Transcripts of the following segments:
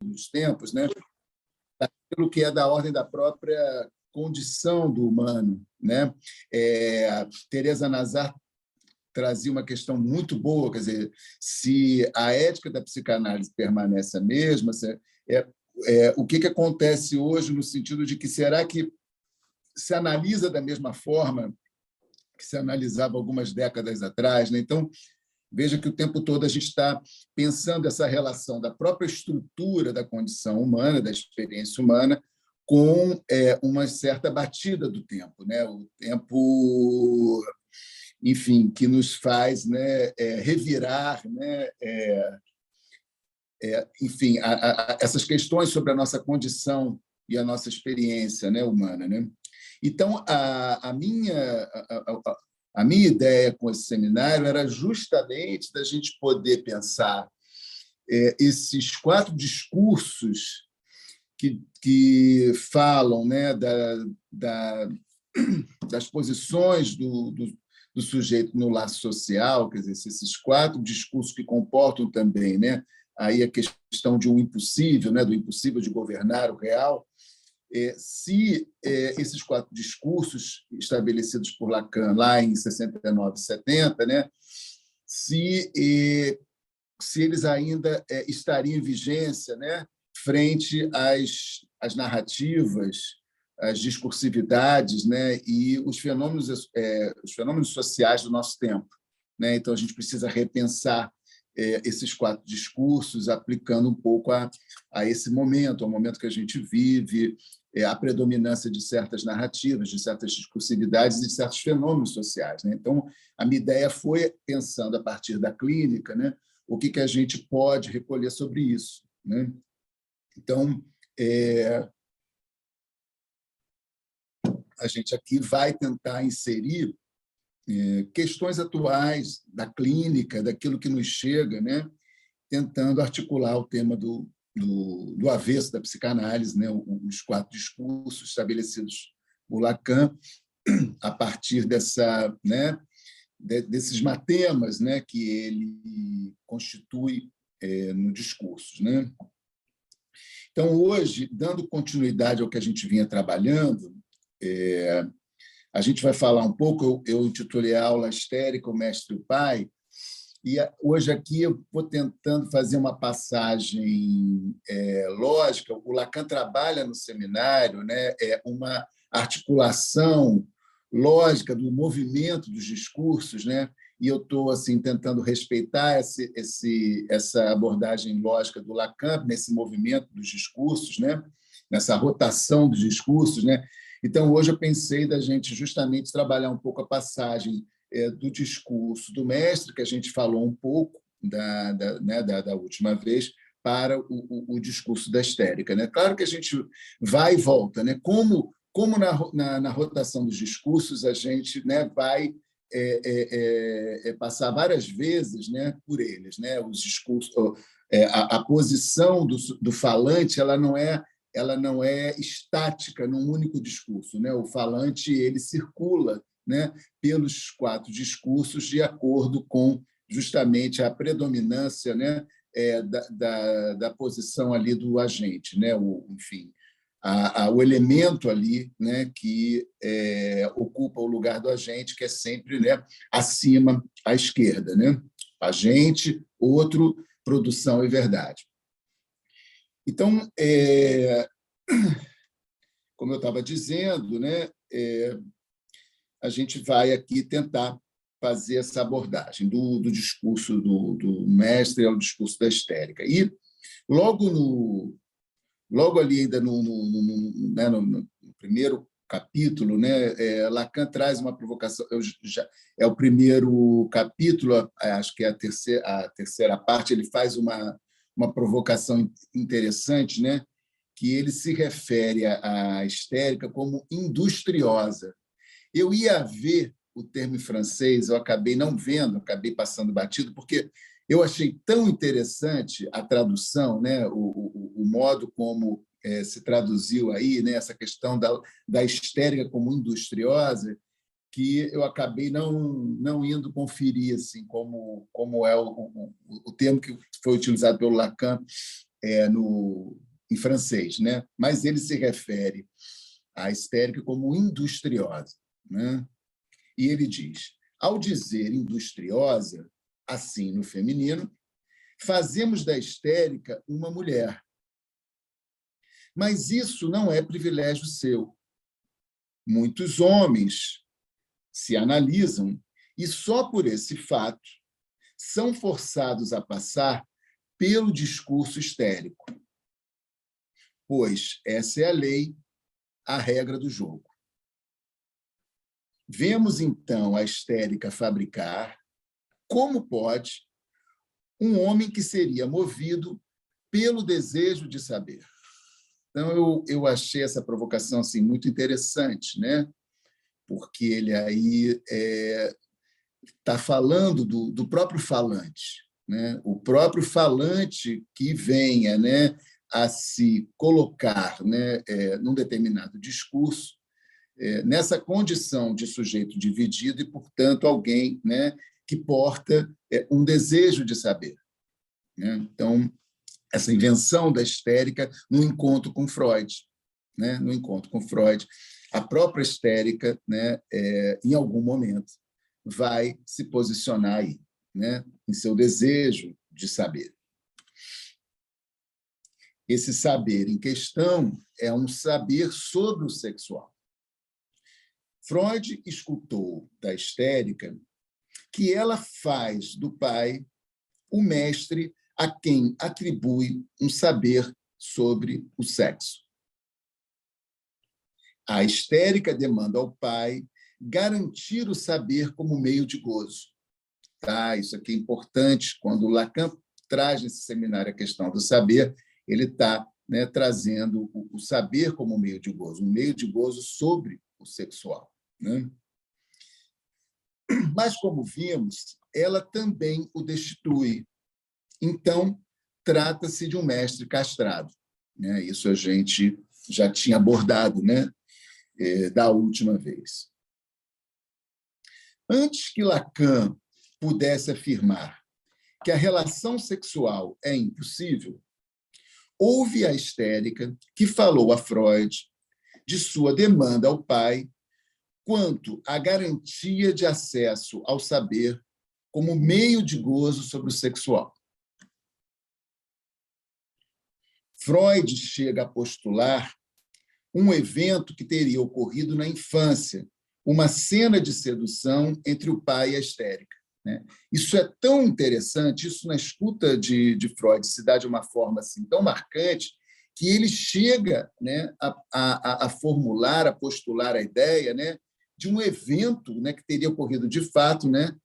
dos tempos, né? Daquilo que é da ordem da própria condição do humano, né? Teresa Nazar trazia uma questão muito boa, quer dizer, se a ética da psicanálise permanece a mesma, o que acontece hoje no sentido de que será que se analisa da mesma forma que se analisava algumas décadas atrás, né? Então, veja que o tempo todo a gente está pensando essa relação da própria estrutura da condição humana, da experiência humana, com uma certa batida do tempo, né? O tempo, enfim, que nos faz, né, revirar, né, enfim, essas questões sobre a nossa condição e a nossa experiência, né, humana, né? Então, a minha ideia com esse seminário era justamente da gente poder pensar esses 4 discursos que falam, né, das posições do sujeito no laço social, quer dizer, esses 4 discursos que comportam também, né, aí a questão de um impossível, né, do impossível de governar o real. Se esses 4 discursos estabelecidos por Lacan lá em 69, 70, né, se eles ainda estariam em vigência, né, frente às narrativas, às discursividades, né, e os fenômenos sociais do nosso tempo, né? Então, a gente precisa repensar esses 4 discursos, aplicando um pouco a esse momento, ao momento que a gente vive, a predominância de certas narrativas, de certas discursividades e de certos fenômenos sociais, né? Então, a minha ideia foi, pensando a partir da clínica, né, o que a gente pode recolher sobre isso, né? Então, a gente aqui vai tentar inserir questões atuais da clínica, daquilo que nos chega, né, tentando articular o tema do avesso da psicanálise, né, os 4 discursos estabelecidos por Lacan, a partir desses matemas, né, que ele constitui no discurso, né? Então, hoje, dando continuidade ao que a gente vinha trabalhando, a gente vai falar um pouco, eu intitulei a aula Histérica, o Mestre e o Pai, e hoje aqui eu vou tentando fazer uma passagem lógica. O Lacan trabalha no seminário, né, uma articulação lógica do movimento dos discursos, né, e eu estou assim, tentando respeitar essa abordagem lógica do Lacan, nesse movimento dos discursos, né, nessa rotação dos discursos, né? Então, hoje eu pensei da gente justamente trabalhar um pouco a passagem do discurso do mestre, que a gente falou um pouco da última vez, para o discurso da histérica, né? Claro que a gente vai e volta, né? Como na rotação dos discursos a gente, né, vai passar várias vezes, né, por eles, né? Os discursos, a posição do falante, ela não é estática num único discurso, né? O falante ele circula, né, pelos 4 discursos de acordo com justamente a predominância, né, da posição ali do agente, né? Enfim, o elemento ali, né, que ocupa o lugar do agente, que é sempre, né, acima à esquerda, né? Agente, outro, produção e verdade. Então, como eu estava dizendo, né, a gente vai aqui tentar fazer essa abordagem do discurso do mestre ao discurso da histérica. E logo ali ainda no primeiro capítulo, né, Lacan traz uma provocação. É o primeiro capítulo, acho que é a terceira parte, ele faz uma provocação interessante, né, que ele se refere à histérica como industriosa. Eu ia ver o termo em francês, eu acabei não vendo, acabei passando batido, porque eu achei tão interessante a tradução, né, o modo como se traduziu aí, né, essa questão da histérica como industriosa, que eu acabei não indo conferir assim, como é o termo que foi utilizado pelo Lacan em francês, né? Mas ele se refere à histérica como industriosa, né? E ele diz: ao dizer industriosa, assim no feminino, fazemos da histérica uma mulher. Mas isso não é privilégio seu. Muitos homens se analisam e só por esse fato são forçados a passar pelo discurso histérico, pois essa é a lei, a regra do jogo. Vemos, então, a histérica fabricar, como pode, um homem que seria movido pelo desejo de saber. Então, eu achei essa provocação assim, muito interessante, né? Porque ele aí está falando do próprio falante, né? O próprio falante que venha, né, a se colocar, né, num determinado discurso, nessa condição de sujeito dividido e, portanto, alguém, né, que porta um desejo de saber, né? Então, essa invenção da histérica no encontro com Freud, né? No encontro com Freud, a própria histérica, né, em algum momento, vai se posicionar aí, né, em seu desejo de saber. Esse saber em questão é um saber sobre o sexual. Freud escutou da histérica que ela faz do pai o mestre a quem atribui um saber sobre o sexo. A histérica demanda ao pai garantir o saber como meio de gozo. Tá? Isso aqui é importante. Quando Lacan traz nesse seminário a questão do saber, ele está, né, trazendo o saber como meio de gozo, um meio de gozo sobre o sexual, né? Mas, como vimos, ela também o destitui. Então, trata-se de um mestre castrado, né? Isso a gente já tinha abordado, né, da última vez. Antes que Lacan pudesse afirmar que a relação sexual é impossível, houve a histérica que falou a Freud de sua demanda ao pai quanto à garantia de acesso ao saber como meio de gozo sobre o sexual. Freud chega a postular um evento que teria ocorrido na infância, uma cena de sedução entre o pai e a histérica, né? Isso é tão interessante, isso na escuta de Freud se dá de uma forma assim, tão marcante, que ele chega, né, a formular, a postular a ideia, né, de um evento, né, que teria ocorrido de fato, né,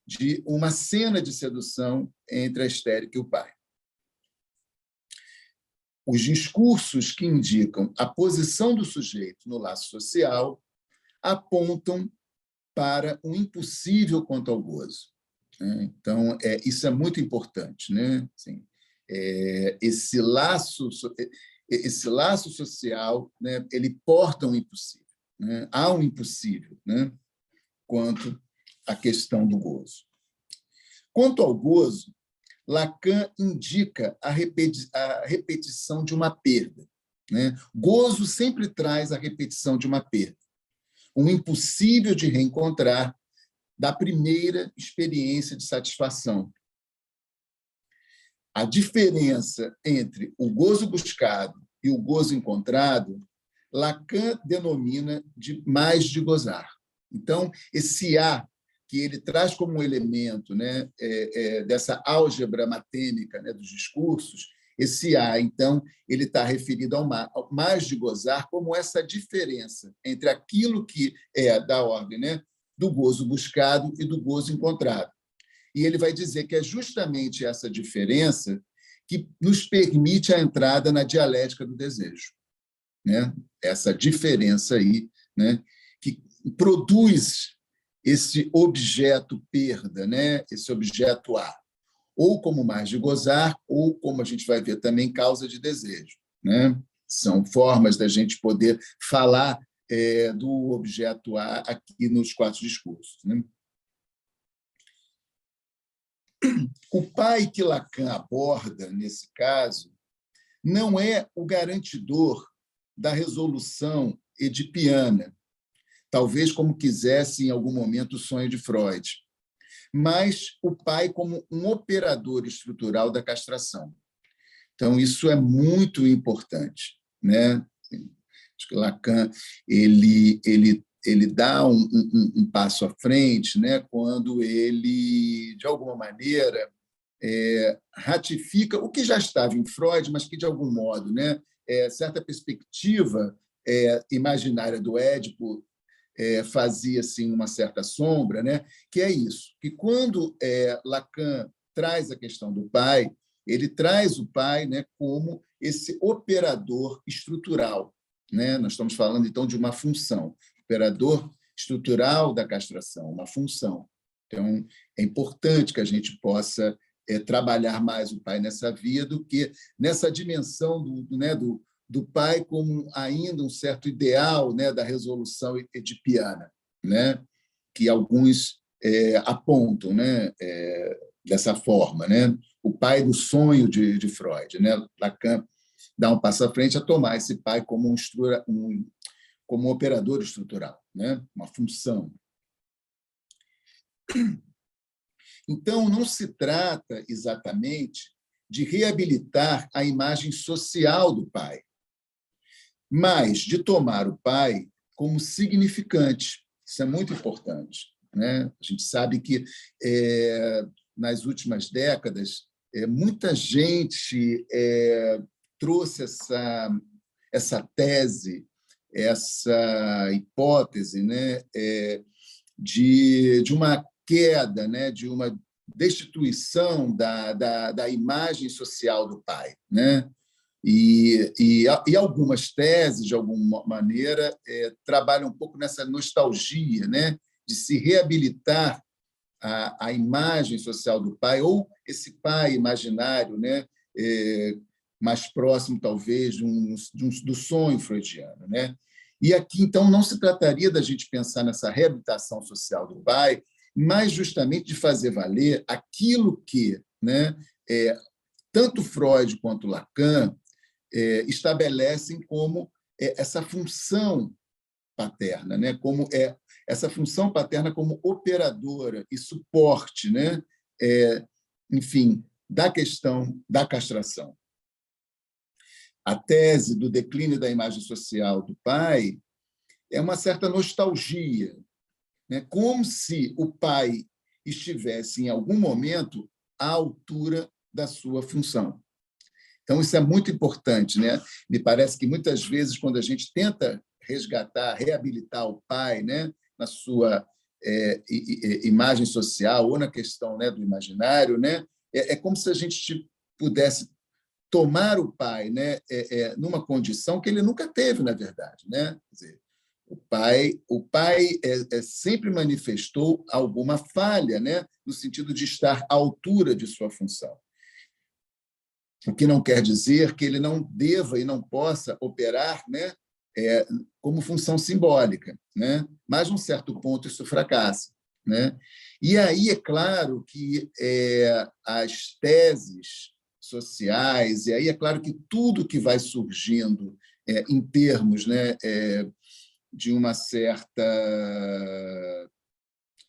de uma cena de sedução entre a histérica e o pai. Os discursos que indicam a posição do sujeito no laço social apontam para um impossível quanto ao gozo, né? Então, isso é muito importante, né? Assim, esse laço social, né, ele porta um impossível, né? Há um impossível, né, quanto à questão do gozo. Quanto ao gozo, Lacan indica a repetição de uma perda, né? Gozo sempre traz a repetição de uma perda, um impossível de reencontrar da primeira experiência de satisfação. A diferença entre o gozo buscado e o gozo encontrado, Lacan denomina de mais de gozar. Então, esse A que ele traz como um elemento, né, dessa álgebra matêmica, né, dos discursos, esse A, então, ele está referido ao mais de gozar como essa diferença entre aquilo que é da ordem, né, do gozo buscado e do gozo encontrado. E ele vai dizer que é justamente essa diferença que nos permite a entrada na dialética do desejo, né? Essa diferença aí, né, que produz esse objeto perda, né, esse objeto A, ou como mais de gozar, ou como a gente vai ver também, causa de desejo, né? São formas da gente poder falar do objeto A aqui nos quatro discursos, né? O pai que Lacan aborda, nesse caso, não é o garantidor da resolução edipiana, talvez como quisesse em algum momento o sonho de Freud, mas o pai como um operador estrutural da castração. Então, isso é muito importante, né? Acho que Lacan ele dá um passo à frente, né? Quando ele, de alguma maneira, ratifica o que já estava em Freud, mas que, de algum modo, né? Certa perspectiva imaginária do Édipo fazia assim, uma certa sombra, né? Que é isso, que quando Lacan traz a questão do pai, ele traz o pai, né, como esse operador estrutural, né? Nós estamos falando, então, de uma função, operador estrutural da castração, uma função. Então, é importante que a gente possa trabalhar mais o pai nessa via do que nessa dimensão do pai como ainda um certo ideal, né, da resolução edipiana, né, que alguns apontam, né, dessa forma, né, o pai do sonho de Freud, né? Lacan dá um passo à frente a tomar esse pai como como um operador estrutural, né, uma função. Então, não se trata exatamente de reabilitar a imagem social do pai, mas de tomar o pai como significante. Isso é muito importante, né? A gente sabe que, nas últimas décadas, muita gente trouxe essa tese, essa hipótese, né? De uma queda, né? De uma destituição da imagem social do pai, né? E algumas teses, de alguma maneira, trabalham um pouco nessa nostalgia, né, de se reabilitar a imagem social do pai, ou esse pai imaginário, né, mais próximo, talvez, do sonho freudiano, né? E aqui, então, não se trataria da gente pensar nessa reabilitação social do pai, mas justamente de fazer valer aquilo que, né, tanto Freud quanto Lacan estabelecem como essa função paterna, né? Como essa função paterna como operadora e suporte, né? Enfim, da questão da castração. A tese do declínio da imagem social do pai é uma certa nostalgia, né? Como se o pai estivesse, em algum momento, à altura da sua função. Então, isso é muito importante, né? Me parece que, muitas vezes, quando a gente tenta resgatar, reabilitar o pai, né, na sua imagem social ou na questão, né, do imaginário, né, é como se a gente pudesse tomar o pai, né, numa condição que ele nunca teve, na verdade, né? Quer dizer, o pai sempre manifestou alguma falha, né, no sentido de estar à altura de sua função. O que não quer dizer que ele não deva e não possa operar, né, como função simbólica, né? Mas, num certo ponto, isso fracassa, né? E aí é claro que as teses sociais, e aí é claro que tudo que vai surgindo em termos, né, de uma certa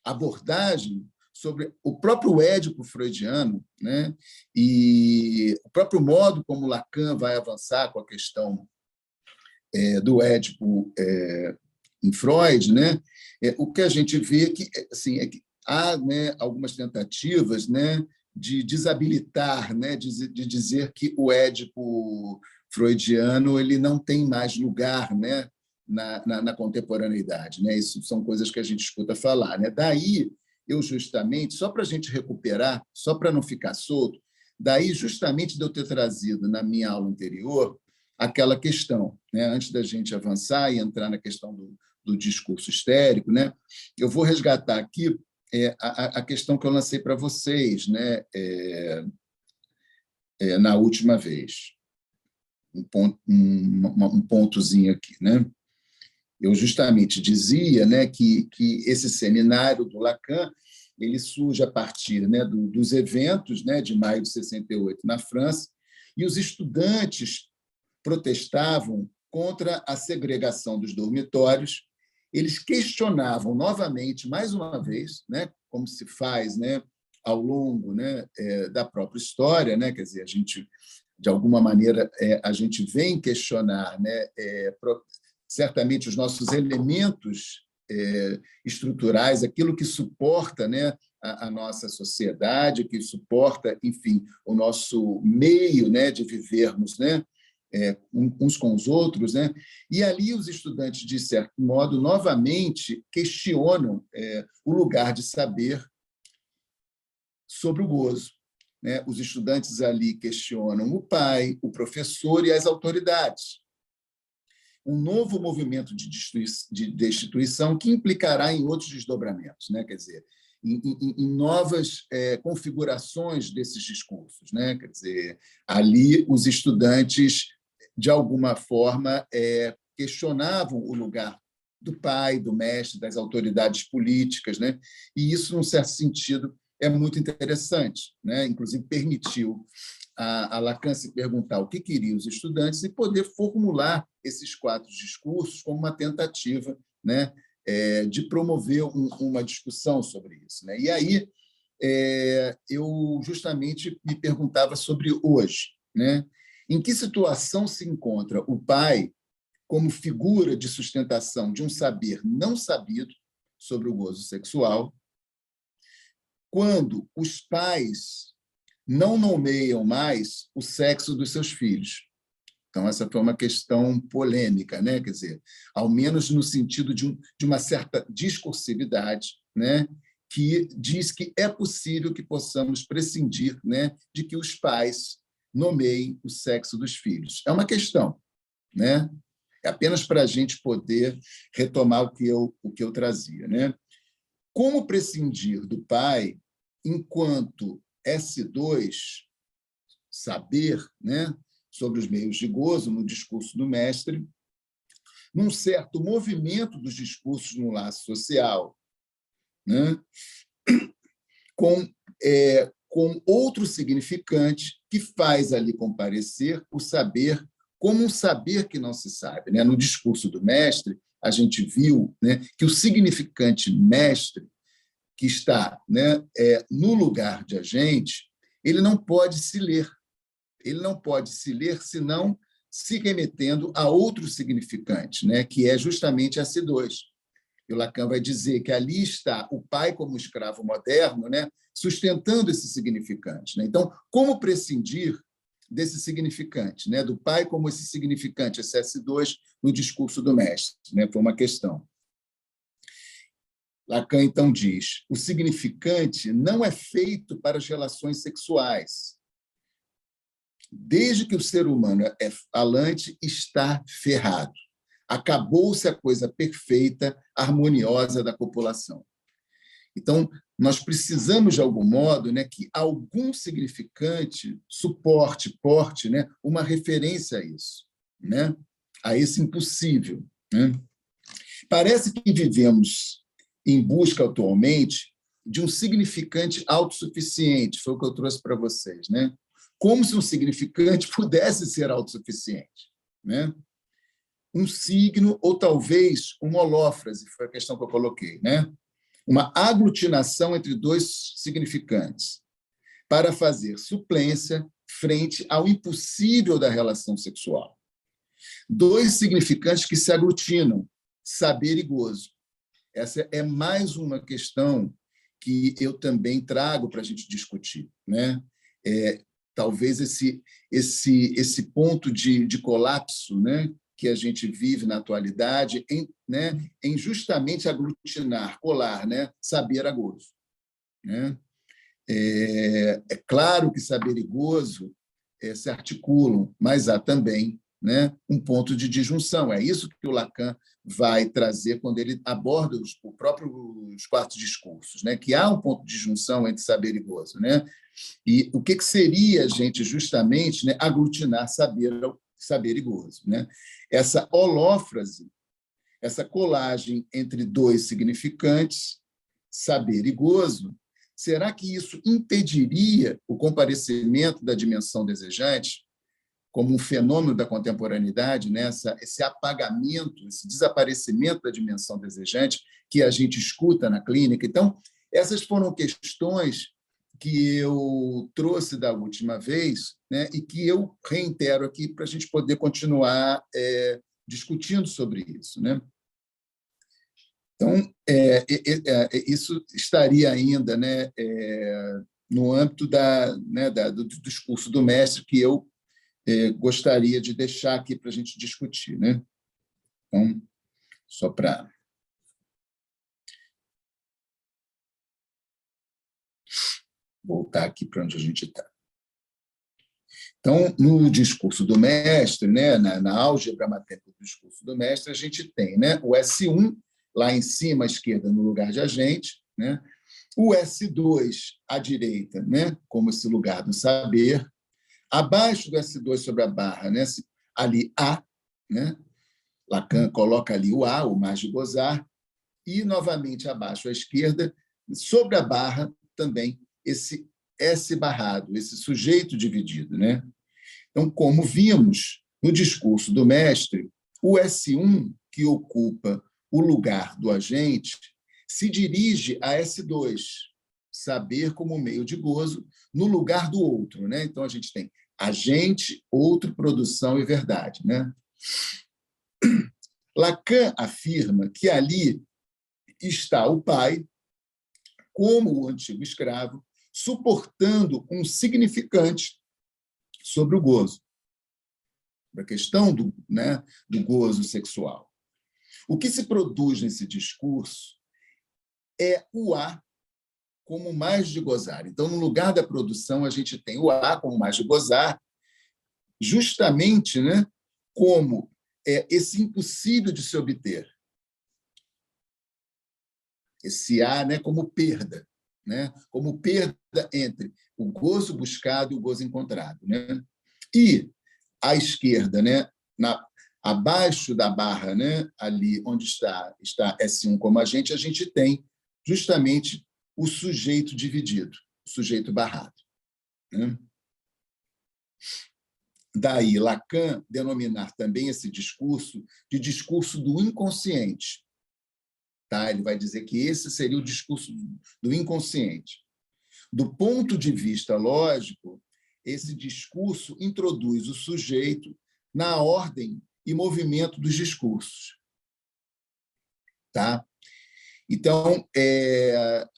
abordagem sobre o próprio Édipo freudiano, né? E o próprio modo como Lacan vai avançar com a questão do Édipo em Freud, né? O que a gente vê assim, é que há, né, algumas tentativas, né, de desabilitar, né, de dizer que o Édipo freudiano ele não tem mais lugar, né, na contemporaneidade, né? Isso são coisas que a gente escuta falar, né? Daí eu justamente, só para a gente recuperar, só para não ficar solto, daí justamente de eu ter trazido na minha aula anterior aquela questão, né? Antes da gente avançar e entrar na questão do discurso histérico, né? Eu vou resgatar aqui a questão que eu lancei para vocês, né? Na última vez. Um pontozinho aqui, né? Eu justamente dizia, né, que esse seminário do Lacan ele surge a partir, né, dos eventos, né, de maio de 68 na França, E os estudantes protestavam contra a segregação dos dormitórios. Eles questionavam novamente, mais uma vez, né, como se faz, né, ao longo, né, da própria história, né, quer dizer, a gente, de alguma maneira, a gente vem questionar, né, certamente os nossos elementos estruturais, aquilo que suporta, né, a nossa sociedade, que suporta, enfim, o nosso meio, né, de vivermos, né, uns com os outros, né? E ali os estudantes, de certo modo, novamente questionam o lugar de saber sobre o gozo, né? Os estudantes ali questionam o pai, o professor e as autoridades. Um novo movimento de destituição que implicará em outros desdobramentos, né? Quer dizer, em novas configurações desses discursos, né? Quer dizer, ali os estudantes, de alguma forma, questionavam o lugar do pai, do mestre, das autoridades políticas, né? E isso, num certo sentido, é muito interessante, né? Inclusive permitiu a Lacan se perguntar o que queriam os estudantes e poder formular esses 4 discursos como uma tentativa, né, de promover uma discussão sobre isso, né? E aí eu justamente me perguntava sobre hoje, né? Em que situação se encontra o pai como figura de sustentação de um saber não sabido sobre o gozo sexual, quando os pais não nomeiam mais o sexo dos seus filhos? Então, essa foi uma questão polêmica, né? Quer dizer, ao menos no sentido de uma certa discursividade, né? Que diz que é possível que possamos prescindir, né, de que os pais nomeiem o sexo dos filhos. É uma questão, né? É apenas para a gente poder retomar o que eu trazia, né? Como prescindir do pai enquanto S2, saber, né, sobre os meios de gozo, no discurso do mestre, num certo movimento dos discursos no laço social, né, com outro significante que faz ali comparecer o saber como um saber que não se sabe, né? No discurso do mestre, a gente viu, né, que o significante mestre, que está, né, no lugar de agente, ele não pode se ler. Ele não pode se ler senão se remetendo a outro significante, né, que é justamente S2. E o Lacan vai dizer que ali está o pai como escravo moderno, né, sustentando esse significante, né? Então, como prescindir desse significante, né, do pai como esse significante, esse S2, no discurso do mestre, né? Foi uma questão. Lacan, então, diz: o significante não é feito para as relações sexuais. Desde que o ser humano é falante, está ferrado. Acabou-se a coisa perfeita, harmoniosa da copulação. Então, nós precisamos, de algum modo, né, que algum significante suporte, porte, né, uma referência a isso, né, a esse impossível, né? Parece que vivemos em busca, atualmente, de um significante autossuficiente, foi o que eu trouxe para vocês, né? Como se um significante pudesse ser autossuficiente, né? Um signo, ou talvez uma holófrase, foi a questão que eu coloquei, né? Uma aglutinação entre 2 significantes para fazer suplência frente ao impossível da relação sexual. 2 significantes que se aglutinam, saber e gozo. Essa é mais uma questão que eu também trago para a gente discutir, né? Talvez esse ponto de colapso, né, que a gente vive na atualidade, em justamente aglutinar, colar, né, saber a gozo, né? É claro que saber e gozo se articulam, mas há também, né, um ponto de disjunção. É isso que o Lacan vai trazer quando ele aborda os próprios 4 discursos, né, que há um ponto de disjunção entre saber e gozo, né? E o que seria, gente, justamente, né, aglutinar saber e gozo, né? Essa holófrase, essa colagem entre 2 significantes, saber e gozo, será que isso impediria o comparecimento da dimensão desejante? como um fenômeno da contemporaneidade, né? Esse apagamento, esse desaparecimento da dimensão desejante que a gente escuta na clínica. Então, essas foram questões que eu trouxe da última vez, né? E que eu reitero aqui para a gente poder continuar discutindo sobre isso, né? Então, isso estaria ainda, né, no âmbito do discurso do mestre que eu gostaria de deixar aqui para a gente discutir, né? Então, só para voltar aqui para onde a gente está. Então, no discurso do mestre, né, na álgebra matérica do discurso do mestre, a gente tem, né, o S1, lá em cima, à esquerda, no lugar de agente, né, o S2, à direita, né, como esse lugar do saber, abaixo do S2 sobre a barra, né, ali A, né, Lacan coloca ali o A, o mais de gozar, e, novamente, abaixo à esquerda, sobre a barra, também, esse S barrado, esse sujeito dividido, né? Então, como vimos no discurso do mestre, o S1, que ocupa o lugar do agente, se dirige a S2, saber como meio de gozo, no lugar do outro, né? Então, a gente tem agente, outro, produção e verdade, né? Lacan afirma que ali está o pai, como o antigo escravo, suportando um significante sobre o gozo, a questão do gozo sexual. O que se produz nesse discurso é o A como mais de gozar. Então, no lugar da produção, a gente tem o A como mais de gozar, justamente, né, como esse impossível de se obter. Esse A, né, como perda, né, como perda entre o gozo buscado e o gozo encontrado, né? E à esquerda, né, abaixo da barra, né, ali onde está S1 como agente, a gente tem justamente o sujeito dividido, o sujeito barrado, né? Daí Lacan denominar também esse discurso de discurso do inconsciente. Tá? Ele vai dizer que esse seria o discurso do inconsciente. Do ponto de vista lógico, esse discurso introduz o sujeito na ordem e movimento dos discursos. Tá? Então,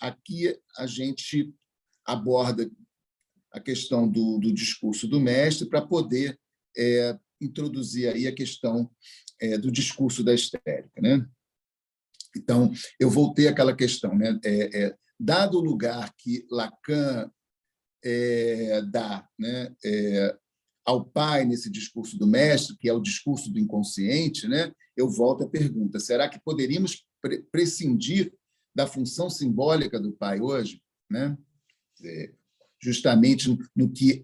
aqui a gente aborda a questão do discurso do mestre para poder introduzir aí a questão do discurso da histérica, né? Então, eu voltei àquela questão, né? Dado o lugar que Lacan dá, né, ao pai nesse discurso do mestre, que é o discurso do inconsciente, né? Eu volto à pergunta: será que poderíamos prescindir da função simbólica do pai hoje, né? Justamente no que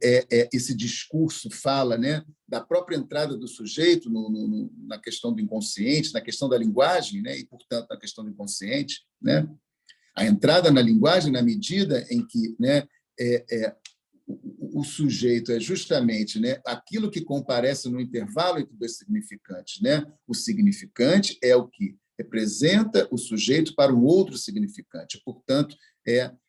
esse discurso fala, né, da própria entrada do sujeito na questão do inconsciente, na questão da linguagem, né, e, portanto, na questão do inconsciente, né? A entrada na linguagem na medida em que, né, o sujeito é justamente, né, aquilo que comparece no intervalo entre dois significantes, né? O significante é o que representa o sujeito para um outro significante. Portanto,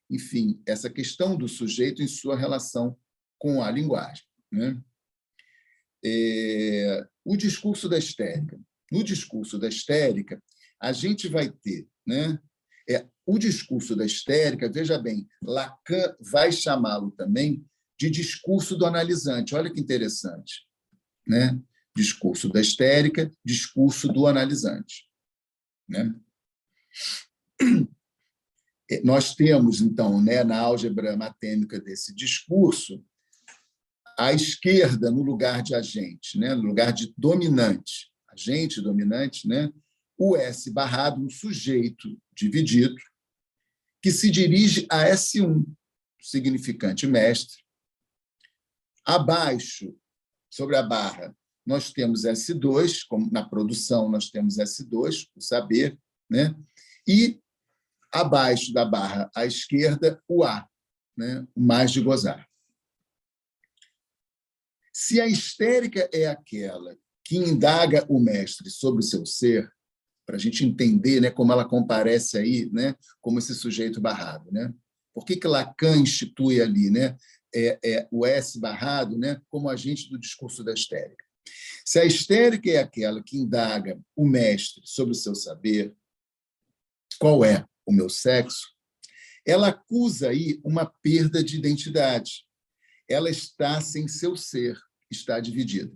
enfim, essa questão do sujeito em sua relação com a linguagem, né? O discurso da histérica. No discurso da histérica, a gente vai ter, né, o discurso da histérica, veja bem, Lacan vai chamá-lo também de discurso do analisante. Olha que interessante, né? Discurso da histérica, discurso do analisante, né? Nós temos, então, né, na álgebra matêmica desse discurso, à esquerda, no lugar de agente, né, no lugar de dominante, agente dominante, né, o S barrado, um sujeito dividido, que se dirige a S1, significante mestre. Abaixo, sobre a barra, nós temos S2, como na produção nós temos S2, o saber, né? E abaixo da barra à esquerda, o A, né? O mais de gozar. Se a histérica é aquela que indaga o mestre sobre o seu ser, para a gente entender, né, como ela comparece aí, né, como esse sujeito barrado, né? Por que Lacan institui ali, né, o S barrado, né, como agente do discurso da histérica? Se a histérica é aquela que indaga o mestre sobre o seu saber, qual é o meu sexo, ela acusa aí uma perda de identidade. Ela está sem seu ser, está dividida.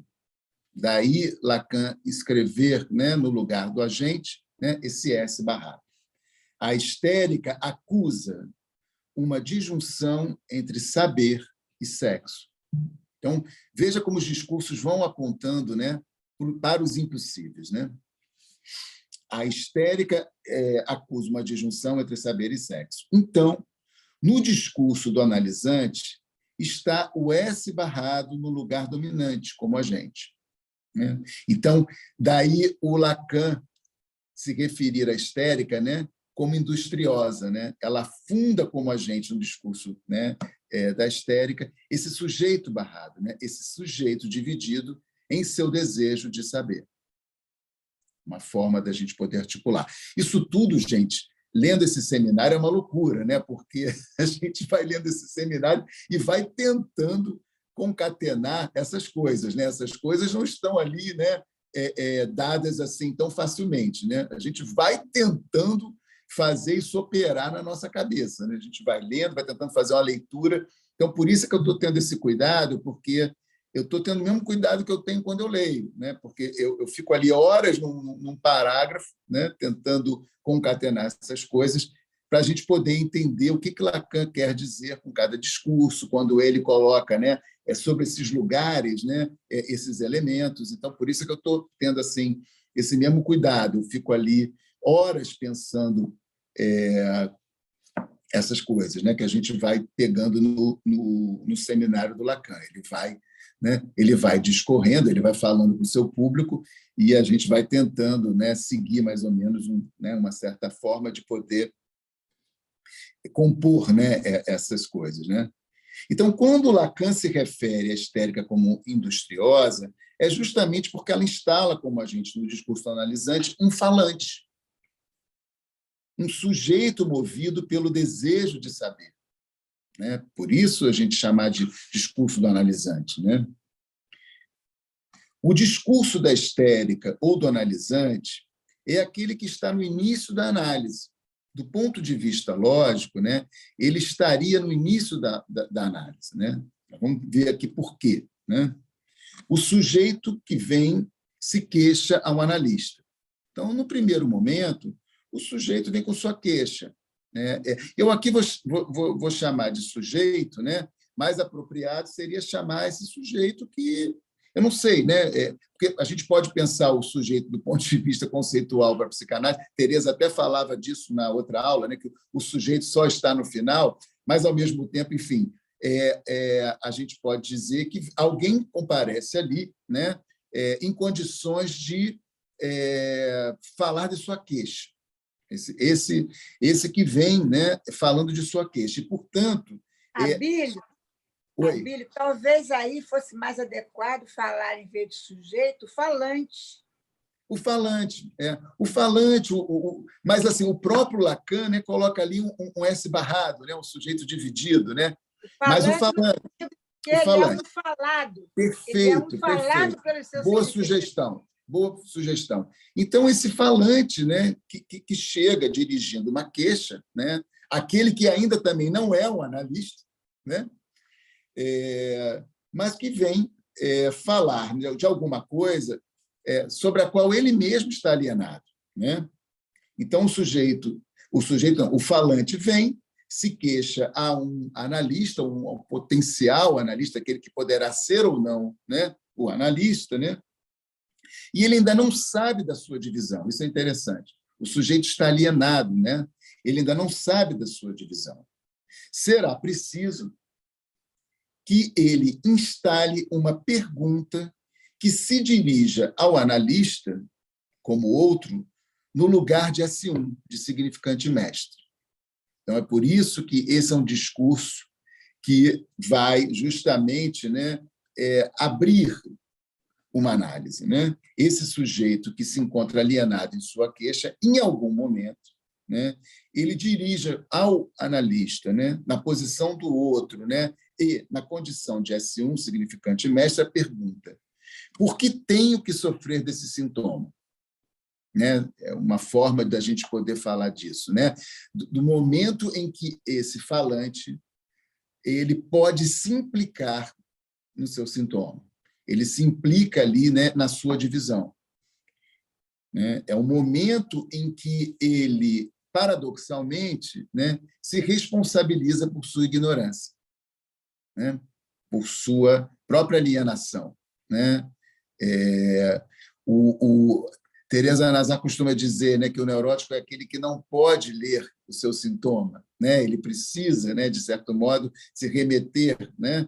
Daí Lacan escrever, né, no lugar do agente, né, esse S barrado. A histérica acusa uma disjunção entre saber e sexo. Então, veja como os discursos vão apontando, né, para os impossíveis, né? A histérica acusa uma disjunção entre saber e sexo. Então, no discurso do analisante, está o S barrado no lugar dominante, como agente, né? Então, daí o Lacan se referir à histérica, né, como industriosa, né? Ela funda como agente no discurso, né, da histérica esse sujeito barrado, né? Esse sujeito dividido em seu desejo de saber. Uma forma da gente poder articular. Isso tudo, gente, lendo esse seminário é uma loucura, né? Porque a gente vai lendo esse seminário e vai tentando concatenar essas coisas, né? Essas coisas não estão ali, né, dadas assim tão facilmente, né? A gente vai tentando fazer isso operar na nossa cabeça, né? A gente vai lendo, vai tentando fazer uma leitura. Então, por isso que eu estou tendo esse cuidado, porque eu estou tendo o mesmo cuidado que eu tenho quando eu leio, né? Porque eu fico ali horas num parágrafo, né, tentando concatenar essas coisas para a gente poder entender o que Lacan quer dizer com cada discurso, quando ele coloca, né, sobre esses lugares, né, esses elementos. Então, por isso que eu estou tendo assim esse mesmo cuidado. Eu fico ali horas pensando essas coisas, né, que a gente vai pegando no seminário do Lacan. Ele vai, né, ele vai discorrendo, ele vai falando para o seu público e a gente vai tentando, né, seguir mais ou menos né, uma certa forma de poder compor, né, essas coisas, né? Então, quando Lacan se refere à histérica como industriosa, é justamente porque ela instala como agente no discurso analisante um falante, um sujeito movido pelo desejo de saber, né? Por isso a gente chama de discurso do analisante, né? O discurso da histérica ou do analisante é aquele que está no início da análise. Do ponto de vista lógico, né, ele estaria no início da análise, né? Vamos ver aqui por quê, né? O sujeito que vem se queixa ao analista. Então, no primeiro momento, o sujeito vem com sua queixa, né? Eu aqui vou chamar de sujeito, né? Mais apropriado seria chamar esse sujeito que, eu não sei, né? Porque a gente pode pensar o sujeito do ponto de vista conceitual para a psicanálise. Teresa até falava disso na outra aula, né? Que o sujeito só está no final, mas, ao mesmo tempo, enfim, a gente pode dizer que alguém comparece ali, né, em condições de falar de sua queixa. Esse que vem, né, falando de sua queixa. E, portanto... Abílio, talvez aí fosse mais adequado falar, em vez de sujeito, falante. O falante, mas assim, o próprio Lacan, né, coloca ali um S barrado, né, um sujeito dividido, né? Mas o falante, ele é um falado. Perfeito, ele é um falado perfeito. Pelo seu Boa sugestão. Boa sugestão. Então, esse falante, né, que chega dirigindo uma queixa, né, aquele que ainda também não é um analista, né, mas que vem falar de alguma coisa sobre a qual ele mesmo está alienado, né? Então, o falante vem, se queixa a um analista, um potencial analista, aquele que poderá ser ou não, né, o analista, né? E ele ainda não sabe da sua divisão. Isso é interessante. O sujeito está alienado, né? Ele ainda não sabe da sua divisão. Será preciso que ele instale uma pergunta que se dirija ao analista, como outro, no lugar de S1, de significante mestre. Então, é por isso que esse é um discurso que vai justamente, né, abrir uma análise, né? Esse sujeito que se encontra alienado em sua queixa, em algum momento, né, ele dirige ao analista, né, na posição do outro, né, e na condição de S1, significante mestre, a pergunta: por que tenho que sofrer desse sintoma? Né? É uma forma da gente poder falar disso, né? Do momento em que esse falante ele pode se implicar no seu sintoma. Ele se implica ali, né, na sua divisão. Né? É o momento em que ele, paradoxalmente, né, se responsabiliza por sua ignorância, né? Por sua própria alienação. Né? Teresa Nazar costuma dizer, né, que o neurótico é aquele que não pode ler o seu sintoma, né? Ele precisa, né, de certo modo, se remeter, né,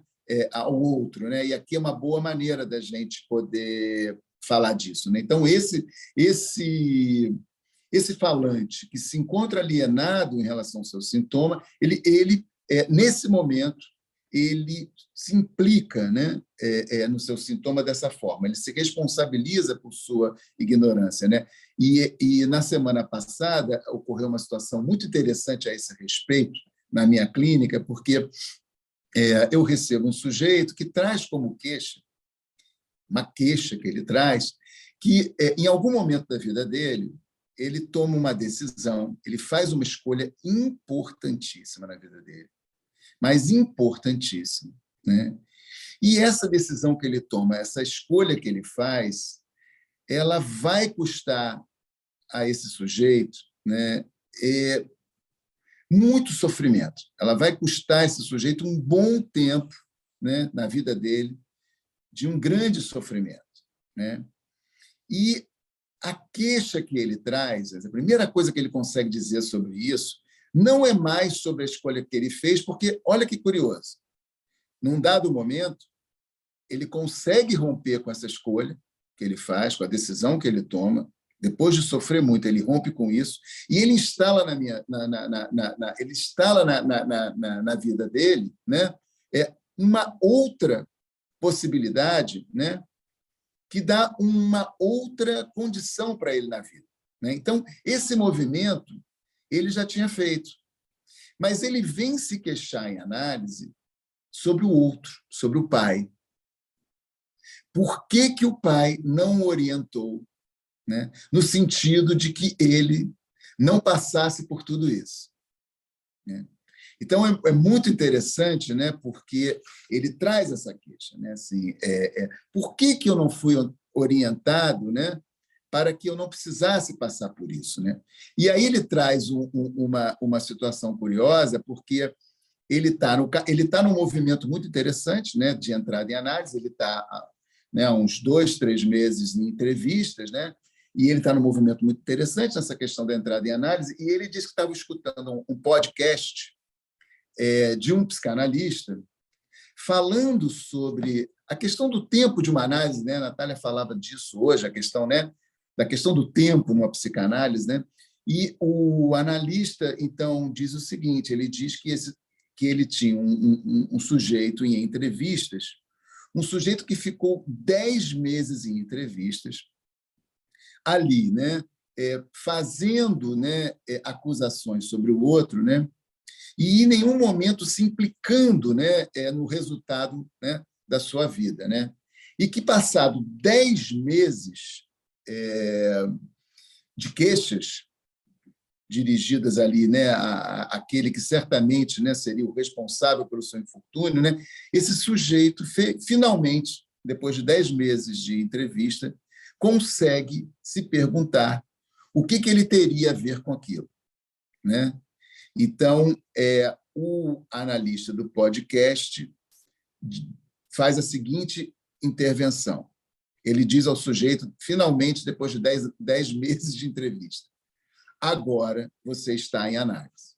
ao outro, né? E aqui é uma boa maneira da gente poder falar disso, né? Então esse falante que se encontra alienado em relação ao seu sintoma, ele nesse momento ele se implica, né, no seu sintoma dessa forma, ele se responsabiliza por sua ignorância. Né? E na semana passada ocorreu uma situação muito interessante a esse respeito na minha clínica, porque eu recebo um sujeito que traz como queixa, uma queixa que ele traz, que em algum momento da vida dele, ele toma uma decisão, ele faz uma escolha importantíssima na vida dele, mas importantíssimo. Né? E essa decisão que ele toma, essa escolha que ele faz, ela vai custar a esse sujeito, né, muito sofrimento. Ela vai custar a esse sujeito um bom tempo, né, na vida dele, de um grande sofrimento. Né? E a queixa que ele traz, a primeira coisa que ele consegue dizer sobre isso, não é mais sobre a escolha que ele fez, porque, olha que curioso, num dado momento, ele consegue romper com essa escolha que ele faz, com a decisão que ele toma, depois de sofrer muito, ele rompe com isso, e ele instala na vida dele, né, uma outra possibilidade, né, que dá uma outra condição para ele na vida. Né? Então, esse movimento ele já tinha feito, mas ele vem se queixar em análise sobre o outro, sobre o pai. Por que o pai não o orientou, né, no sentido de que ele não passasse por tudo isso? Né? Então, é muito interessante, né, porque ele traz essa queixa. Né, assim, por que eu não fui orientado, né, para que eu não precisasse passar por isso? Né? E aí ele traz uma situação curiosa, porque ele está num movimento muito interessante, né, de entrada em análise, ele está, né, há uns 2, 3 meses em entrevistas, né, e ele está num movimento muito interessante nessa questão da entrada em análise, e ele disse que estava escutando um podcast de um psicanalista falando sobre a questão do tempo de uma análise, né? A Natália falava disso hoje, a questão, né, da questão do tempo numa psicanálise, né? E o analista, então, diz o seguinte, ele diz que ele tinha um sujeito em entrevistas, um sujeito que ficou 10 meses em entrevistas, ali, né, fazendo, né, acusações sobre o outro, né, e em nenhum momento se implicando, né, no resultado, né, da sua vida. Né? E que, passado 10 meses de queixas dirigidas ali, né, àquele que certamente, né, seria o responsável pelo seu infortúnio, né, esse sujeito, finalmente, depois de 10 meses de entrevista, consegue se perguntar o que ele teria a ver com aquilo. Né? Então, o analista do podcast faz a seguinte intervenção. Ele diz ao sujeito, finalmente, depois de 10 meses de entrevista, agora você está em análise.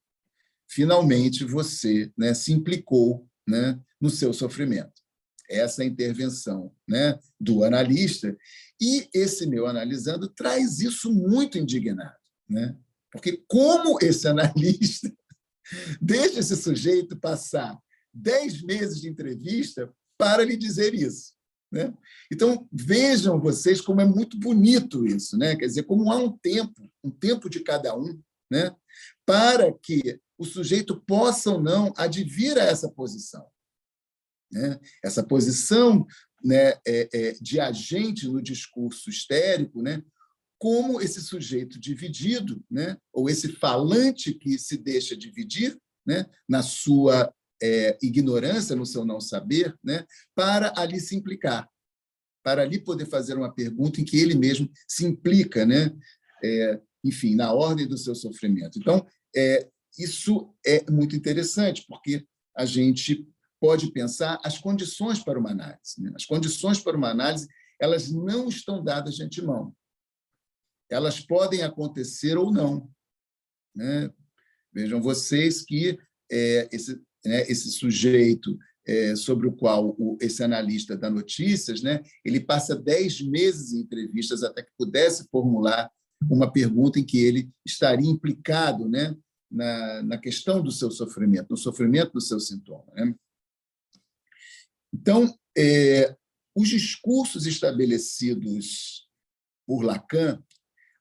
Finalmente, você, né, se implicou, né, no seu sofrimento. Essa é a intervenção, né, do analista. E esse meu analisando traz isso muito indignado. Né? Porque como esse analista deixa esse sujeito passar 10 meses de entrevista para lhe dizer isso, né? Então, vejam vocês como é muito bonito isso, né? Quer dizer, como há um tempo de cada um, né? Para que o sujeito possa ou não advir a essa posição, né? Essa posição, né, de agente no discurso histérico, né? Como esse sujeito dividido, né? Ou esse falante que se deixa dividir, né? Na sua ignorância, no seu não saber, né? Para ali se implicar, para ali poder fazer uma pergunta em que ele mesmo se implica, né? Enfim, na ordem do seu sofrimento. Então, isso é muito interessante, porque a gente pode pensar as condições para uma análise, né? As condições para uma análise, elas não estão dadas de antemão. Elas podem acontecer ou não, né? Vejam vocês que esse sujeito sobre o qual esse analista dá notícias, né, ele passa 10 meses em entrevistas até que pudesse formular uma pergunta em que ele estaria implicado, né, na questão do seu sofrimento, no sofrimento do seu sintoma, né? Então, os discursos estabelecidos por Lacan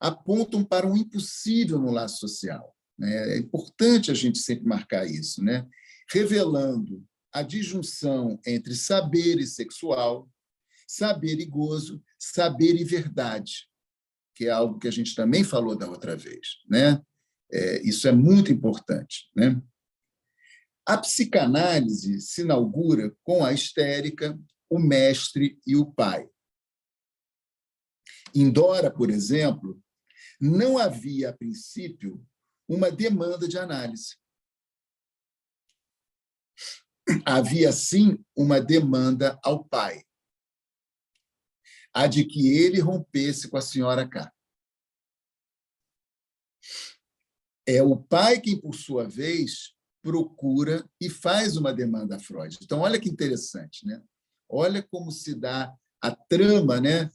apontam para um impossível no laço social, né? É importante a gente sempre marcar isso, né? Revelando a disjunção entre saber e sexual, saber e gozo, saber e verdade, que é algo que a gente também falou da outra vez, né? Isso é muito importante, né? A psicanálise se inaugura com a histérica, o mestre e o pai. Em Dora, por exemplo, não havia, a princípio, uma demanda de análise. Havia, sim, uma demanda ao pai, a de que ele rompesse com a senhora K. É o pai quem, por sua vez, procura e faz uma demanda a Freud. Então, olha que interessante, né? Olha como se dá a trama, né,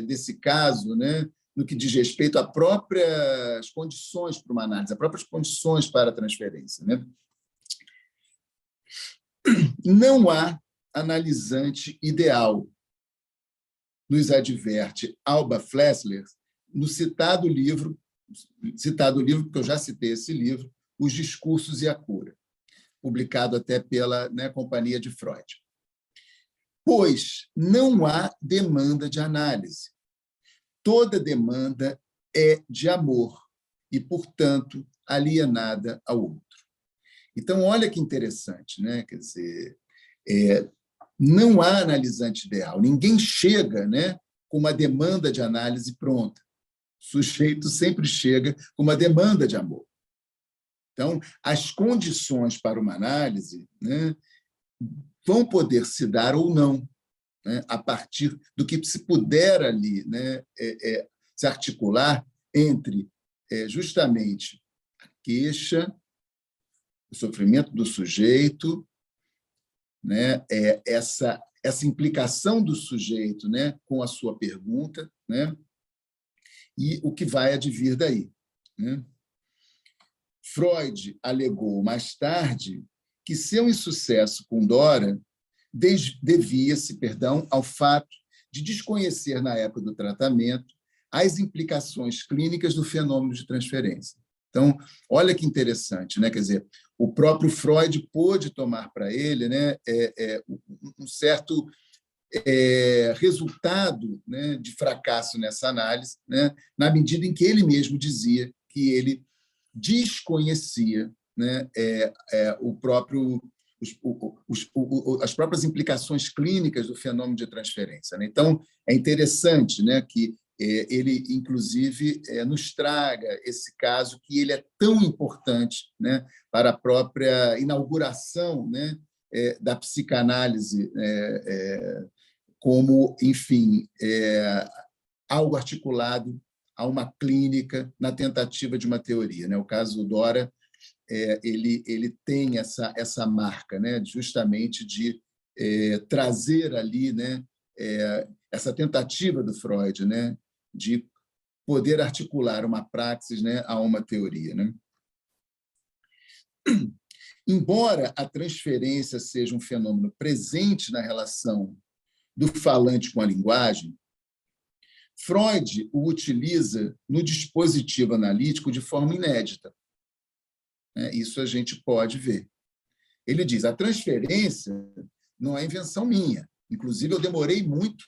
desse caso, né, no que diz respeito a próprias condições para uma análise, a próprias condições para a transferência, né? Não há analisante ideal, nos adverte Alba Flessler no citado livro, porque eu já citei esse livro, Os Discursos e a Cura, publicado até pela, né, Companhia de Freud. Pois não há demanda de análise. Toda demanda é de amor e, portanto, alienada ao outro. Então, olha que interessante, né? Quer dizer, não há analisante ideal. Ninguém chega, né, com uma demanda de análise pronta. O sujeito sempre chega com uma demanda de amor. Então, as condições para uma análise, né, vão poder se dar ou não, né, a partir do que se puder ali, né, se articular entre justamente a queixa, o sofrimento do sujeito, né, essa implicação do sujeito, né, com a sua pergunta, né, e o que vai advir daí, né? Freud alegou mais tarde que seu insucesso com Dora devia-se, ao fato de desconhecer, na época do tratamento, as implicações clínicas do fenômeno de transferência. Então, olha que interessante, né? Quer dizer, o próprio Freud pôde tomar para ele, né, um certo resultado, né, de fracasso nessa análise, né, na medida em que ele mesmo dizia que ele desconhecia, né, as próprias implicações clínicas do fenômeno de transferência, né? Então, é interessante, né, que ele, inclusive, nos traga esse caso que ele é tão importante, né, para a própria inauguração, né, da psicanálise como, enfim, algo articulado a uma clínica na tentativa de uma teoria, né? O caso Dora, ele tem essa marca, né, justamente de trazer ali, né, essa tentativa do Freud, né, de poder articular uma praxis, né, a uma teoria, né? embora a transferência seja um fenômeno presente na relação do falante com a linguagem, Freud o utiliza no dispositivo analítico de forma inédita. Isso a gente pode ver. Ele diz: a transferência não é invenção minha. Inclusive, eu demorei muito,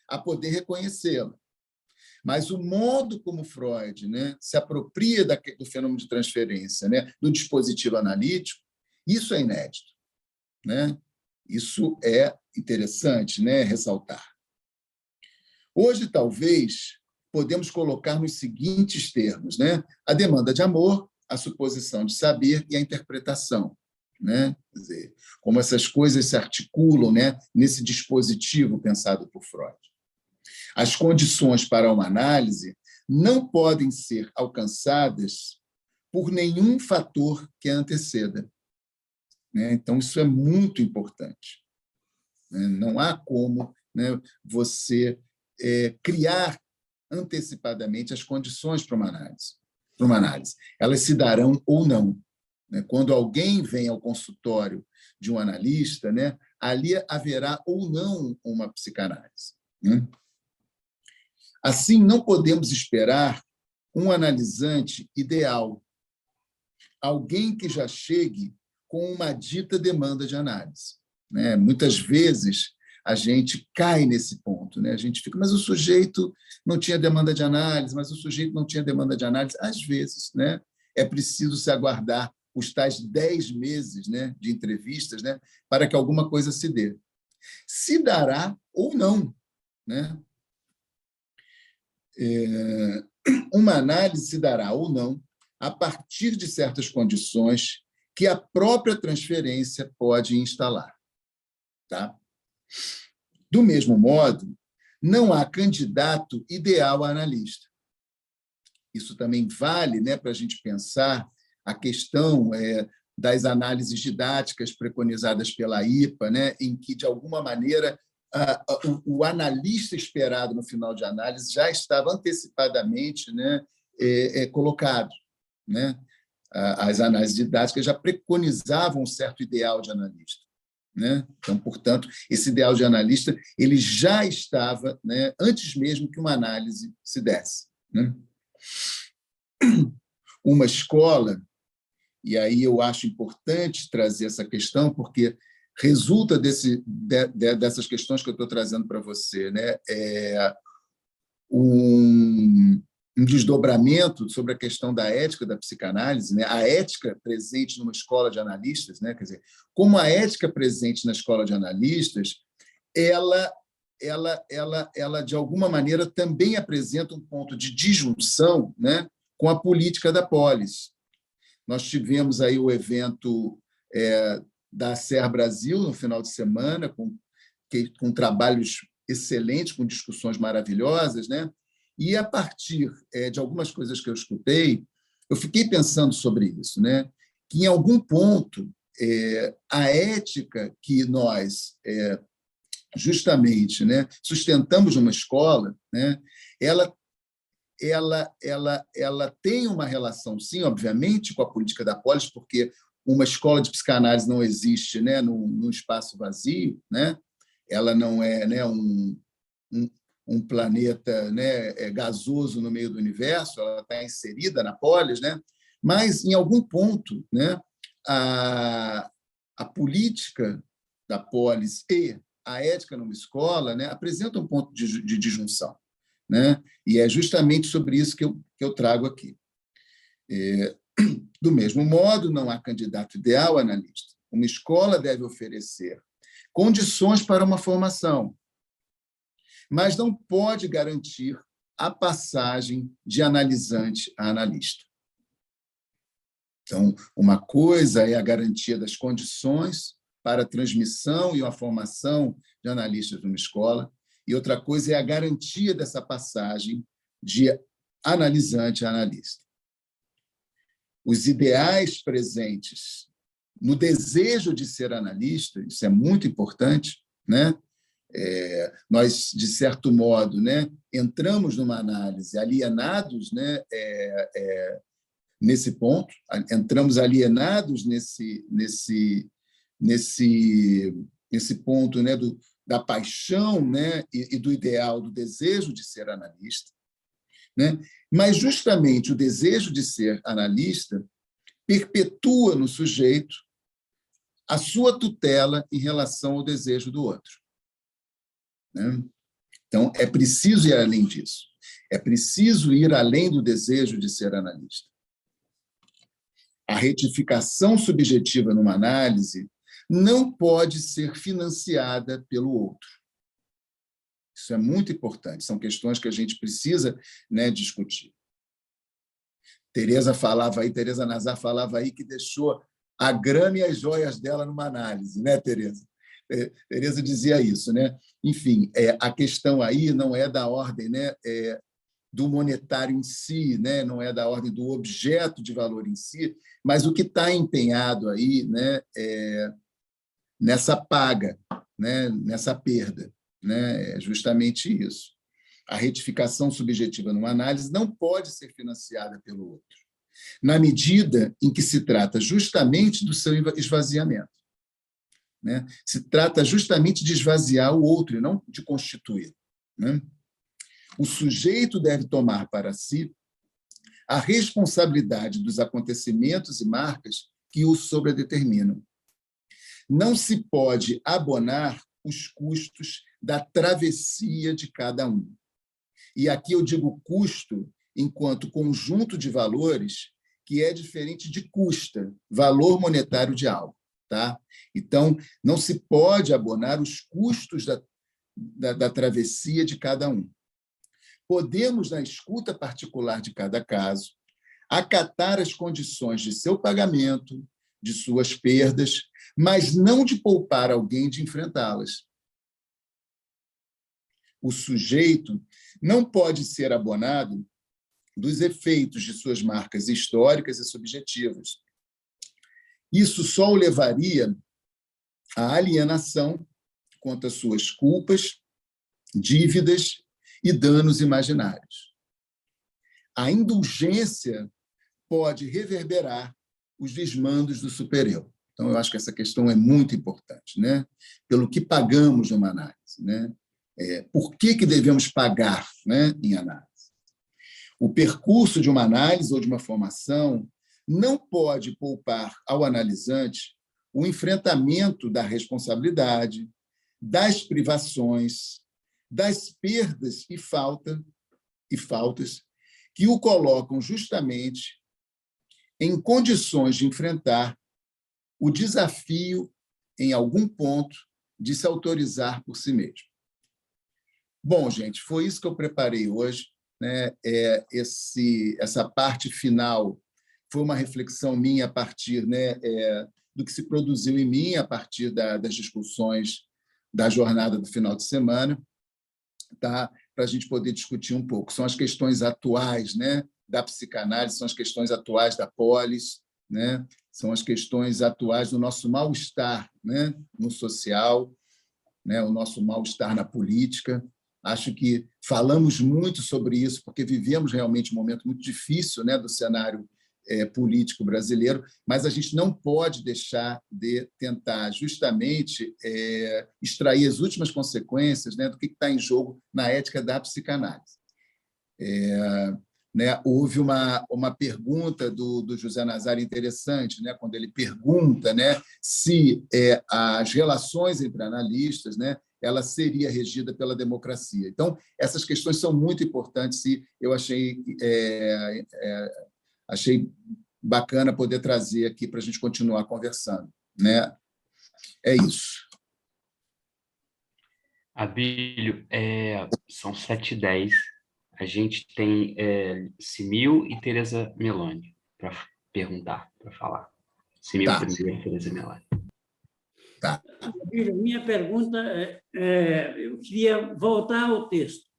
a poder reconhecê-la. Mas o modo como Freud se apropria do fenômeno de transferência, do dispositivo analítico, isso é inédito. Isso é interessante ressaltar. Hoje, talvez, podemos colocar nos seguintes termos: a demanda de amor, a suposição de saber e a interpretação. Quer dizer, como essas coisas se articulam nesse dispositivo pensado por Freud. As condições para uma análise não podem ser alcançadas por nenhum fator que a anteceda. Então, isso é muito importante. Não há como você criar antecipadamente as condições para uma análise. Elas se darão ou não. Quando alguém vem ao consultório de um analista, ali haverá ou não uma psicanálise. Assim, não podemos esperar um analisante ideal, alguém que já chegue com uma dita demanda de análise. Muitas vezes a gente cai nesse ponto. A gente fica, mas o sujeito não tinha demanda de análise, mas o sujeito não tinha demanda de análise. Às vezes, é preciso se aguardar os tais 10 meses de entrevistas para que alguma coisa se dê. Se dará ou não. Uma análise se dará ou não a partir de certas condições que a própria transferência pode instalar. Tá? Do mesmo modo, não há candidato ideal a analista. Isso também vale para a gente pensar a questão das análises didáticas preconizadas pela IPA, em que, de alguma maneira, o analista esperado no final de análise já estava antecipadamente colocado. As análises didáticas já preconizavam um certo ideal de analista. Então, portanto, esse ideal de analista ele já estava antes mesmo que uma análise se desse. Uma escola, e aí eu acho importante trazer essa questão, porque resulta dessas questões que eu estou trazendo para você, um desdobramento sobre a questão da ética da psicanálise, a ética presente numa escola de analistas, quer dizer, como a ética presente na escola de analistas, ela de alguma maneira também apresenta um ponto de disjunção com a política da polis. Nós tivemos aí o evento da SER Brasil no final de semana, com trabalhos excelentes, com discussões maravilhosas, e, a partir de algumas coisas que eu escutei, eu fiquei pensando sobre isso, que, em algum ponto, a ética que nós, justamente, sustentamos numa escola, ela tem uma relação, sim, obviamente, com a política da polis, porque uma escola de psicanálise não existe num espaço vazio, ela não é um planeta gasoso no meio do universo, ela está inserida na polis, mas, em algum ponto, a política da polis e a ética numa escola apresentam um ponto de disjunção. E é justamente sobre isso que eu trago aqui. Do mesmo modo, não há candidato ideal a analista. Uma escola deve oferecer condições para uma formação, mas não pode garantir a passagem de analisante a analista. Então, uma coisa é a garantia das condições para a transmissão e a formação de analistas numa escola, e outra coisa é a garantia dessa passagem de analisante a analista. Os ideais presentes no desejo de ser analista, isso é muito importante, nós, de certo modo, entramos numa análise alienados nesse ponto, entramos alienados nesse ponto, né, da paixão, né, e do ideal, do desejo de ser analista, né? Mas justamente o desejo de ser analista perpetua no sujeito a sua tutela em relação ao desejo do outro, né? Então, é preciso ir além disso. É preciso ir além do desejo de ser analista. A retificação subjetiva numa análise não pode ser financiada pelo outro. Isso é muito importante. São questões que a gente precisa, né, discutir. Teresa Nazar falava aí que deixou a grana e as joias dela numa análise, né, Teresa? Teresa dizia isso, né? Enfim, a questão aí não é da ordem, né, do monetário em si, né? Não é da ordem do objeto de valor em si, mas o que está empenhado aí, né, nessa paga, né, nessa perda, né? É justamente isso. A retificação subjetiva numa análise não pode ser financiada pelo outro, na medida em que se trata justamente do seu esvaziamento, né? Se trata justamente de esvaziar o outro e não de constituir, né? O sujeito deve tomar para si a responsabilidade dos acontecimentos e marcas que o sobredeterminam. Não se pode abonar os custos da travessia de cada um. E aqui eu digo custo enquanto conjunto de valores, que é diferente de custa, valor monetário de algo. Tá? Então, não se pode abonar os custos da travessia de cada um. Podemos, na escuta particular de cada caso, acatar as condições de seu pagamento, de suas perdas, mas não de poupar alguém de enfrentá-las. O sujeito não pode ser abonado dos efeitos de suas marcas históricas e subjetivas. Isso só o levaria à alienação quanto às suas culpas, dívidas e danos imaginários. A indulgência pode reverberar os desmandos do supereu. Então, eu acho que essa questão é muito importante, né? Pelo que pagamos numa análise, né? Por que devemos pagar, né, em análise? O percurso de uma análise ou de uma formação não pode poupar ao analisante o enfrentamento da responsabilidade, das privações, das perdas e faltas que o colocam justamente em condições de enfrentar o desafio, em algum ponto, de se autorizar por si mesmo. Bom, gente, foi isso que eu preparei hoje, né? Essa parte final foi uma reflexão minha a partir, né, do que se produziu em mim a partir das discussões da jornada do final de semana, tá? Para a gente poder discutir um pouco. São as questões atuais, né, da psicanálise, são as questões atuais da polis, né? São as questões atuais do nosso mal-estar, né, no social, né, o nosso mal-estar na política. Acho que falamos muito sobre isso, porque vivemos realmente um momento muito difícil, né, do cenário político brasileiro, mas a gente não pode deixar de tentar justamente extrair as últimas consequências, né, do que está em jogo na ética da psicanálise. Né, houve uma pergunta do José Nazar interessante, né, quando ele pergunta, né, se as relações entre analistas, né, ela seria regida pela democracia. Então, essas questões são muito importantes e eu achei bacana poder trazer aqui para a gente continuar conversando, né? É isso. Abílio, são 7h10. A gente tem Simil e Teresa Meloni para perguntar, para falar. Simil primeiro e Teresa Meloni. Tá. Abílio, minha pergunta eu queria voltar ao texto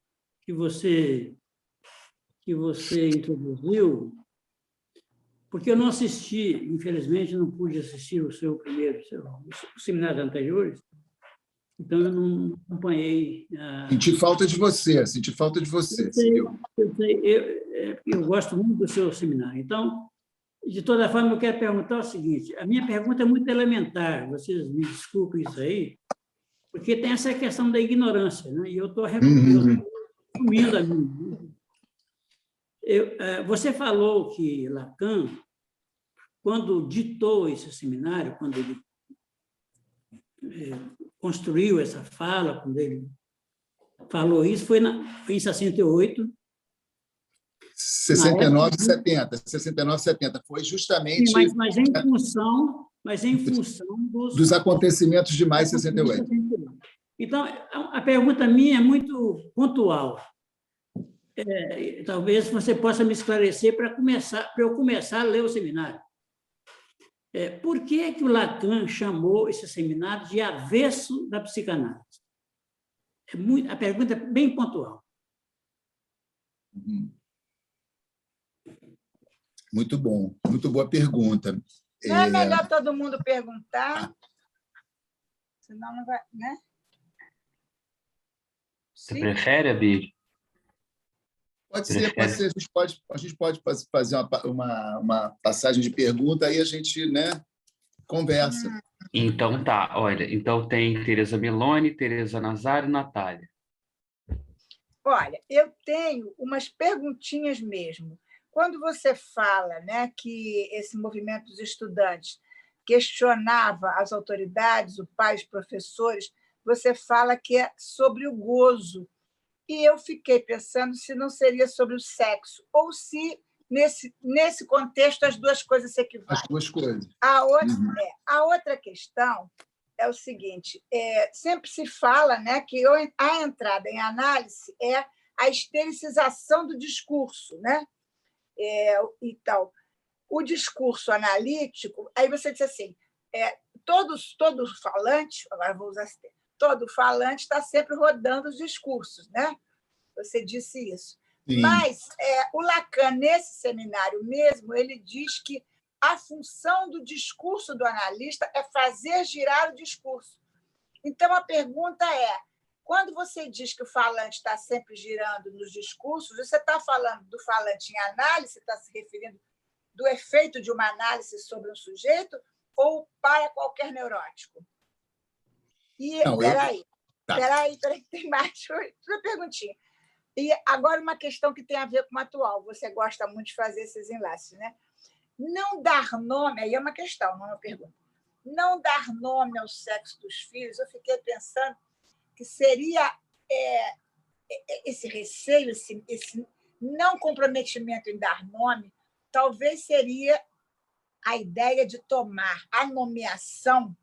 que você introduziu, porque eu não assisti, infelizmente, não pude assistir o seu primeiro, os seminários anteriores, então eu não acompanhei. Senti falta de você. Eu gosto muito do seu seminário. Então, De toda forma, eu quero perguntar o seguinte, a minha pergunta é muito elementar, vocês me desculpem isso aí, porque tem essa questão da ignorância, né? E eu estou resumindo a minha. Você falou que Lacan, quando ditou esse seminário, quando ele construiu essa fala, quando ele falou isso, foi em 68. 69 e 70. 69 e 70. Foi justamente... Sim, mas em função dos acontecimentos de maio de 68. Então, a pergunta minha é muito pontual. Talvez você possa me esclarecer para eu começar a ler o seminário. Por que o Lacan chamou esse seminário de avesso da psicanálise? A pergunta é bem pontual. Muito bom, muito boa pergunta. Não é melhor todo mundo perguntar? Senão não vai, né? Você prefere, Abílio? Pode ser. A gente pode fazer uma passagem de pergunta, aí a gente, né, conversa. Então tá, olha, então tem Tereza Meloni, Tereza Nazário e Natália. Olha, eu tenho umas perguntinhas mesmo. Quando você fala, né, que esse movimento dos estudantes questionava as autoridades, o pai, os professores, você fala que é sobre o gozo. E eu fiquei pensando se não seria sobre o sexo, ou se, nesse contexto, as duas coisas se equivalem. As duas coisas. A outra questão é o seguinte, sempre se fala, né, que a entrada em análise é a estericização do discurso, né? Então, o discurso analítico, aí você diz assim, todo falante, agora vou usar esse termo, todo falante está sempre rodando os discursos, né? Você disse isso. Sim. Mas o Lacan, nesse seminário mesmo, ele diz que a função do discurso do analista é fazer girar o discurso. Então, a pergunta é, quando você diz que o falante está sempre girando nos discursos, você está falando do falante em análise, está se referindo do efeito de uma análise sobre um sujeito ou para qualquer neurótico? E, peraí, tem mais uma perguntinha. E agora uma questão que tem a ver com o atual. Você gosta muito de fazer esses enlaces, né? Não dar nome, aí é uma questão, não é uma pergunta. Não dar nome ao sexo dos filhos, eu fiquei pensando que seria esse receio, esse não comprometimento em dar nome, talvez seria a ideia de tomar a nomeação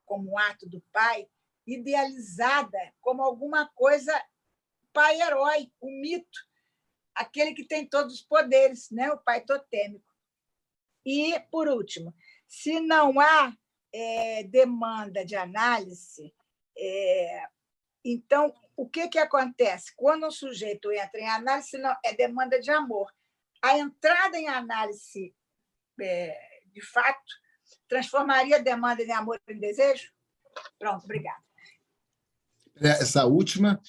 como ato do pai, idealizada como alguma coisa pai-herói, o mito, aquele que tem todos os poderes, né? O pai totêmico. E, por último, se não há demanda de análise, então, o que acontece? Quando um sujeito entra em análise, não, é demanda de amor. A entrada em análise, de fato, transformaria a demanda de amor em desejo? Pronto, obrigada. Essa última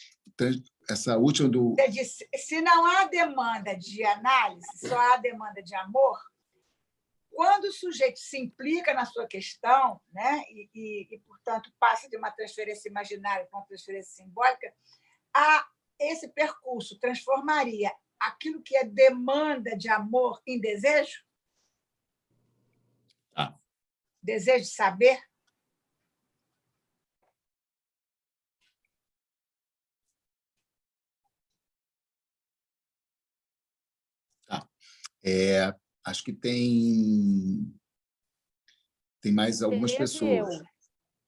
do... Você disse, se não há demanda de análise, só há demanda de amor, quando o sujeito se implica na sua questão, né, e, portanto, passa de uma transferência imaginária para uma transferência simbólica, esse percurso transformaria aquilo que é demanda de amor em desejo? Desejo de saber? Acho que tem mais algumas pessoas.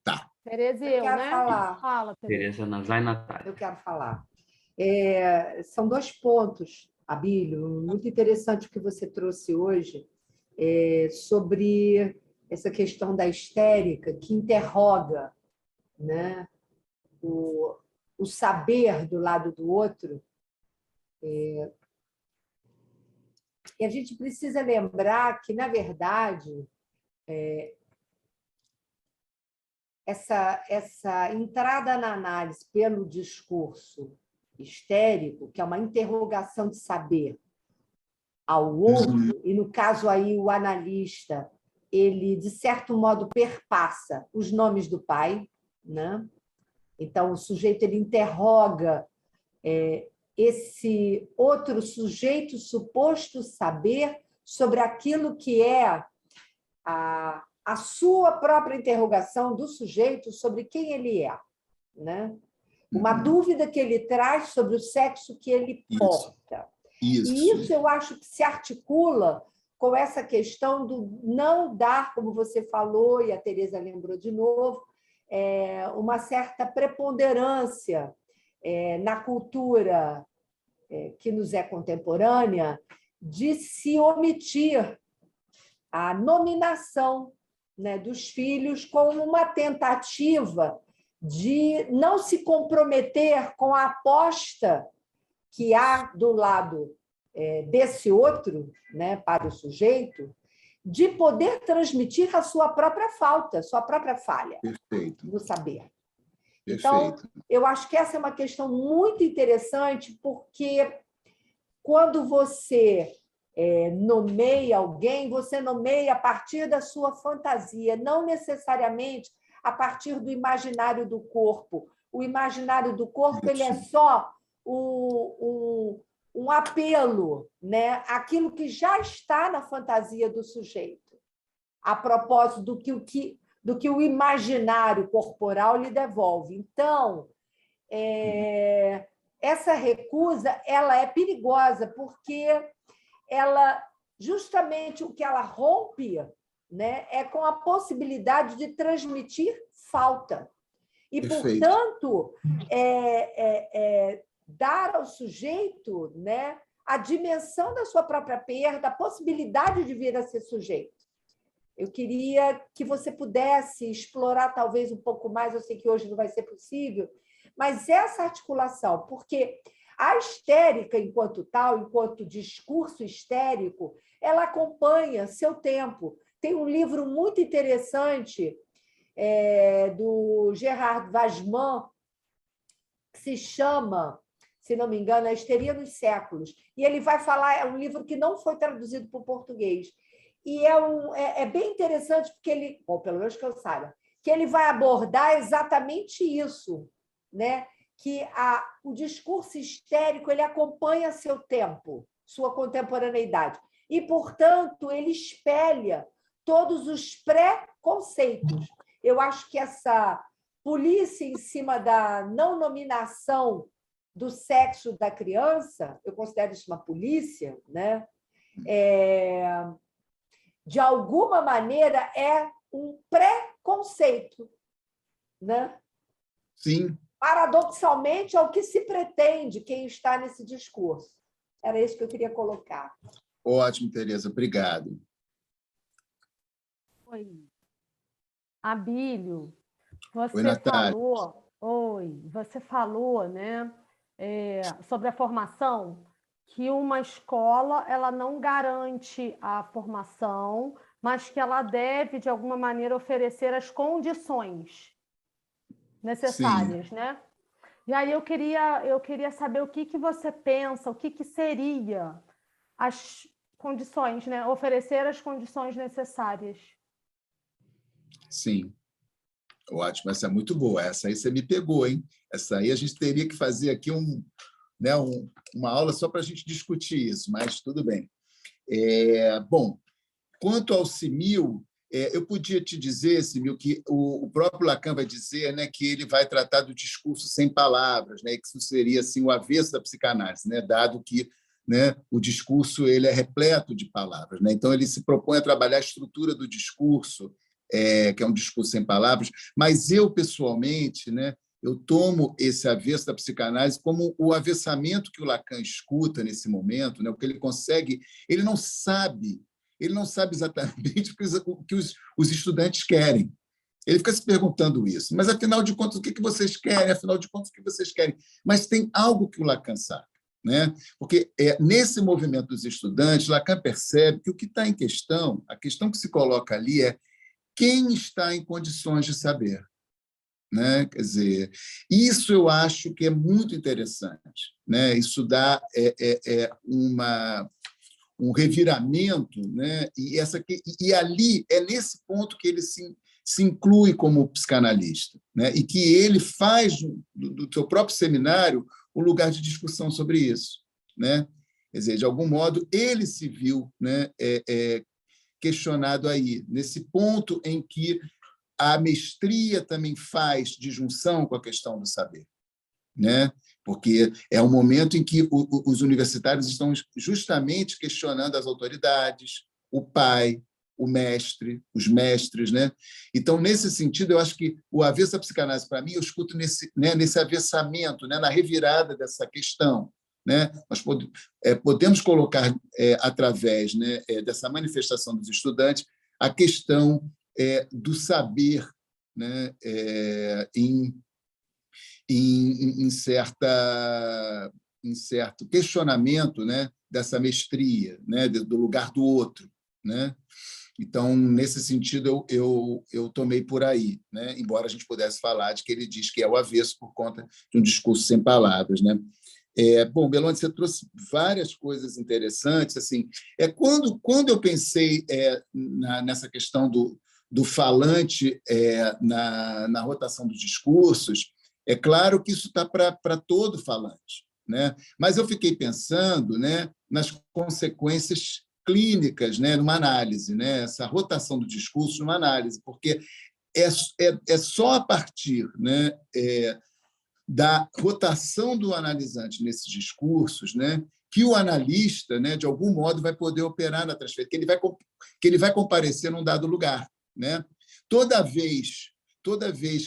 Tá. Tereza e eu, né? Fala, Tereza, Nazário e Natália. Eu quero falar. São dois pontos, Abílio, muito interessante o que você trouxe hoje, sobre essa questão da histérica, que interroga, né, o saber do lado do outro. E a gente precisa lembrar que, na verdade, essa entrada na análise pelo discurso histérico, que é uma interrogação de saber, ao outro, e no caso aí o analista, ele, de certo modo, perpassa os nomes do pai, né? Então, o sujeito ele interroga esse outro sujeito suposto saber sobre aquilo que é a sua própria interrogação do sujeito sobre quem ele é, né? Uma dúvida que ele traz sobre o sexo que ele porta. E isso eu acho que se articula com essa questão do não dar, como você falou, e a Tereza lembrou de novo, uma certa preponderância na cultura que nos é contemporânea de se omitir a nominação, né, dos filhos como uma tentativa de não se comprometer com a aposta que há do lado desse outro, né, para o sujeito, de poder transmitir a sua própria falta, sua própria falha. Perfeito. No saber. Perfeito. Então, eu acho que essa é uma questão muito interessante, porque quando você nomeia alguém, você nomeia a partir da sua fantasia, não necessariamente a partir do imaginário do corpo. O imaginário do corpo ele é só um apelo, né? Aquilo que já está na fantasia do sujeito, a propósito do que o imaginário corporal lhe devolve. Então, essa recusa ela é perigosa, porque ela, justamente o que ela rompe, né, é com a possibilidade de transmitir falta. E, Perfeito. portanto, dar ao sujeito, né, a dimensão da sua própria perda, a possibilidade de vir a ser sujeito. Eu queria que você pudesse explorar talvez um pouco mais, eu sei que hoje não vai ser possível, mas essa articulação, porque a histérica, enquanto tal, enquanto discurso histérico, ela acompanha seu tempo. Tem um livro muito interessante do Gerard Wasman, que se chama, se não me engano, A Histeria nos Séculos. E ele vai falar, é um livro que não foi traduzido para o português. E é bem interessante, porque ele, ou pelo menos que eu saiba, que ele vai abordar exatamente isso, né? Que o discurso histérico ele acompanha seu tempo, sua contemporaneidade. E, portanto, ele espelha todos os pré-conceitos. Eu acho que essa polícia em cima da não nominação do sexo da criança, eu considero isso uma polícia, né? De alguma maneira, é um pré-conceito, né? Sim. Paradoxalmente, é o que se pretende quem está nesse discurso. Era isso que eu queria colocar. Ótimo, Tereza. Obrigado. Oi. Abílio, você Oi, Natália. você falou, né, sobre a formação, que uma escola ela não garante a formação, mas que ela deve, de alguma maneira, oferecer as condições necessárias, né? E aí eu queria saber o que você pensa, o que seria as condições, né? Oferecer as condições necessárias. Sim. Ótimo, essa é muito boa. Essa aí você me pegou, hein? Essa aí a gente teria que fazer aqui uma aula só para a gente discutir isso, mas tudo bem. Bom, quanto ao simil, eu podia te dizer, simil, que o próprio Lacan vai dizer, né, que ele vai tratar do discurso sem palavras, né, que isso seria assim, o avesso da psicanálise, né, dado que, né, o discurso ele é repleto de palavras, né? Então, ele se propõe a trabalhar a estrutura do discurso, que é um discurso sem palavras, mas eu, pessoalmente, né, eu tomo esse avesso da psicanálise como o avessamento que o Lacan escuta nesse momento, né, o que ele consegue, ele não sabe exatamente o que os estudantes querem. Ele fica se perguntando isso. Mas, afinal de contas, o que vocês querem? Afinal de contas, o que vocês querem? Mas tem algo que o Lacan sabe, né? Porque nesse movimento dos estudantes, Lacan percebe que o que está em questão, a questão que se coloca ali é quem está em condições de saber, né? Quer dizer, isso eu acho que é muito interessante, né? Isso dá um reviramento, né? E ali é nesse ponto que ele se inclui como psicanalista, né? E que ele faz do seu próprio seminário um lugar de discussão sobre isso, né? Quer dizer, de algum modo, ele se viu, né, questionado aí, nesse ponto em que a mestria também faz disjunção com a questão do saber, né? Porque é um momento em que os universitários estão justamente questionando as autoridades, o pai, o mestre, os mestres, né? Então, nesse sentido, eu acho que o avesso à psicanálise, para mim, eu escuto nesse avessamento, né? Na revirada dessa questão, né? Nós podemos colocar, através, né, dessa manifestação dos estudantes, a questão do saber, né, em certo questionamento, né, dessa mestria, né, do lugar do outro, né? Então, nesse sentido, eu tomei por aí, né? Embora a gente pudesse falar de que ele diz que é o avesso por conta de um discurso sem palavras, né? Bom, Belonte, você trouxe várias coisas interessantes. Assim, quando eu pensei nessa questão do falante na rotação dos discursos, é claro que isso está para todo falante, né? Mas eu fiquei pensando, né, nas consequências clínicas, né, numa análise, né, essa rotação do discurso numa análise, porque é só a partir, né, da rotação do analisante nesses discursos, né, que o analista, né, de algum modo, vai poder operar na transferência, que ele vai comparecer num dado lugar, né? Toda vez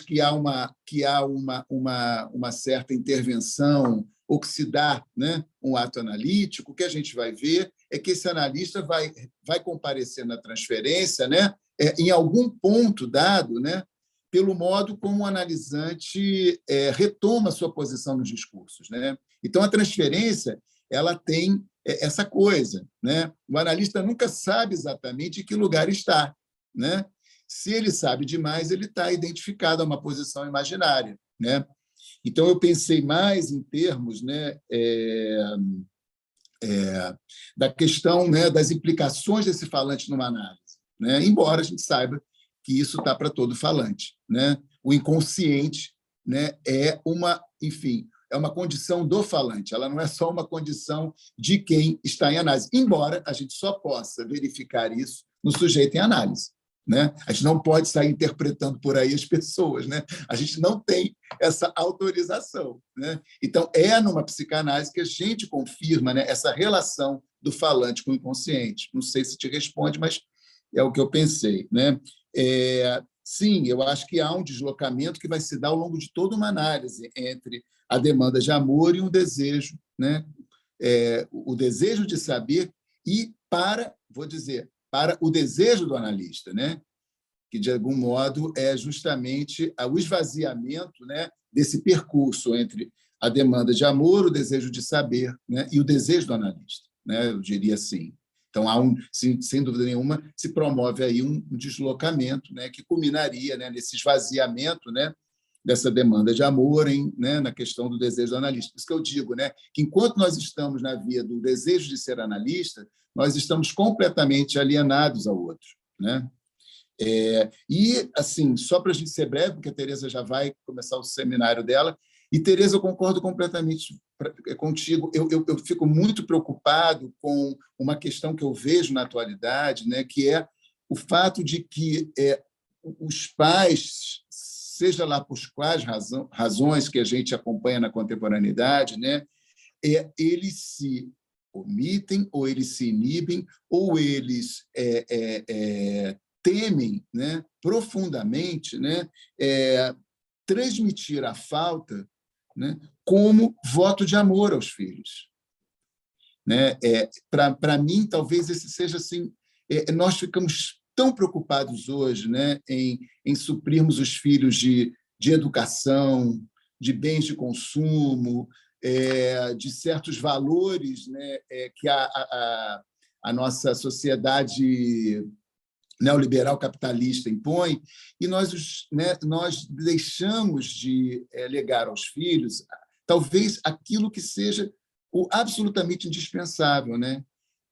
que há uma certa intervenção ou que se dá, né, um ato analítico, o que a gente vai ver é que esse analista vai comparecer na transferência, né, em algum ponto dado, né, pelo modo como o analisante retoma sua posição nos discursos, né? Então, a transferência ela tem essa coisa, né? O analista nunca sabe exatamente em que lugar está, né? Se ele sabe demais, ele está identificado a uma posição imaginária, né? Então, eu pensei mais em termos, né, da questão, né, das implicações desse falante numa análise, né? Embora a gente saiba que isso está para todo falante, né? O inconsciente, né, enfim, é uma condição do falante, ela não é só uma condição de quem está em análise, embora a gente só possa verificar isso no sujeito em análise, né? A gente não pode sair interpretando por aí as pessoas, né? A gente não tem essa autorização, né? Então, numa psicanálise que a gente confirma, né, essa relação do falante com o inconsciente. Não sei se te responde, mas é o que eu pensei, né? Sim, eu acho que há um deslocamento que vai se dar ao longo de toda uma análise entre a demanda de amor e um desejo, né? O desejo de saber e para o desejo do analista, né? Que, de algum modo, é justamente o esvaziamento, né, desse percurso entre a demanda de amor, o desejo de saber, né, e o desejo do analista, né? Eu diria assim. Então, sem dúvida nenhuma, se promove aí um deslocamento, né, que culminaria, né, nesse esvaziamento, né, dessa demanda de amor na questão do desejo do analista. Por isso que eu digo, né, que enquanto nós estamos na via do desejo de ser analista, nós estamos completamente alienados ao outro, né? E, assim, só para a gente ser breve, porque a Tereza já vai começar o seminário dela, e, Tereza, eu concordo completamente contigo. Eu fico muito preocupado com uma questão que eu vejo na atualidade, né, que é o fato de que os pais, seja lá por quais razões que a gente acompanha na contemporaneidade, né, eles se omitem, ou eles se inibem, ou eles temem, né, profundamente, né, transmitir a falta, né, como voto de amor aos filhos, né? Para mim, talvez esse seja assim. Nós ficamos tão preocupados hoje, né, em suprirmos os filhos de educação, de bens de consumo, de certos valores, né, que a nossa sociedade neoliberal capitalista impõe, e nós deixamos de legar aos filhos talvez aquilo que seja o absolutamente indispensável, né?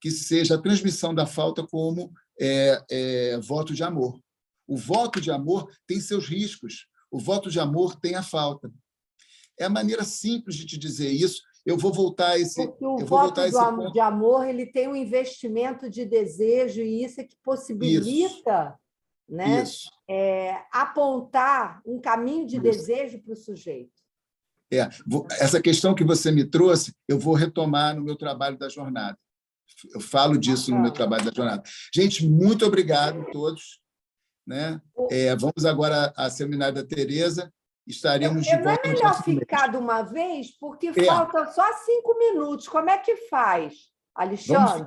que seja a transmissão da falta como voto de amor. O voto de amor tem seus riscos. O voto de amor tem a falta. É a maneira simples de te dizer isso. Eu vou voltar a esse Porque o eu vou voto voltar a esse ponto. de amor ele tem um investimento de desejo, e isso é que possibilita, né, apontar um caminho de desejo para o sujeito. Essa questão que você me trouxe, eu vou retomar no meu trabalho da jornada. Eu falo disso no meu trabalho da jornada. Gente, muito obrigado a todos. Né? Vamos agora ao seminário da Tereza. Estaremos de volta. Não é melhor ficar de uma vez? Porque faltam só 5 minutos. Como é que faz, Alexandre?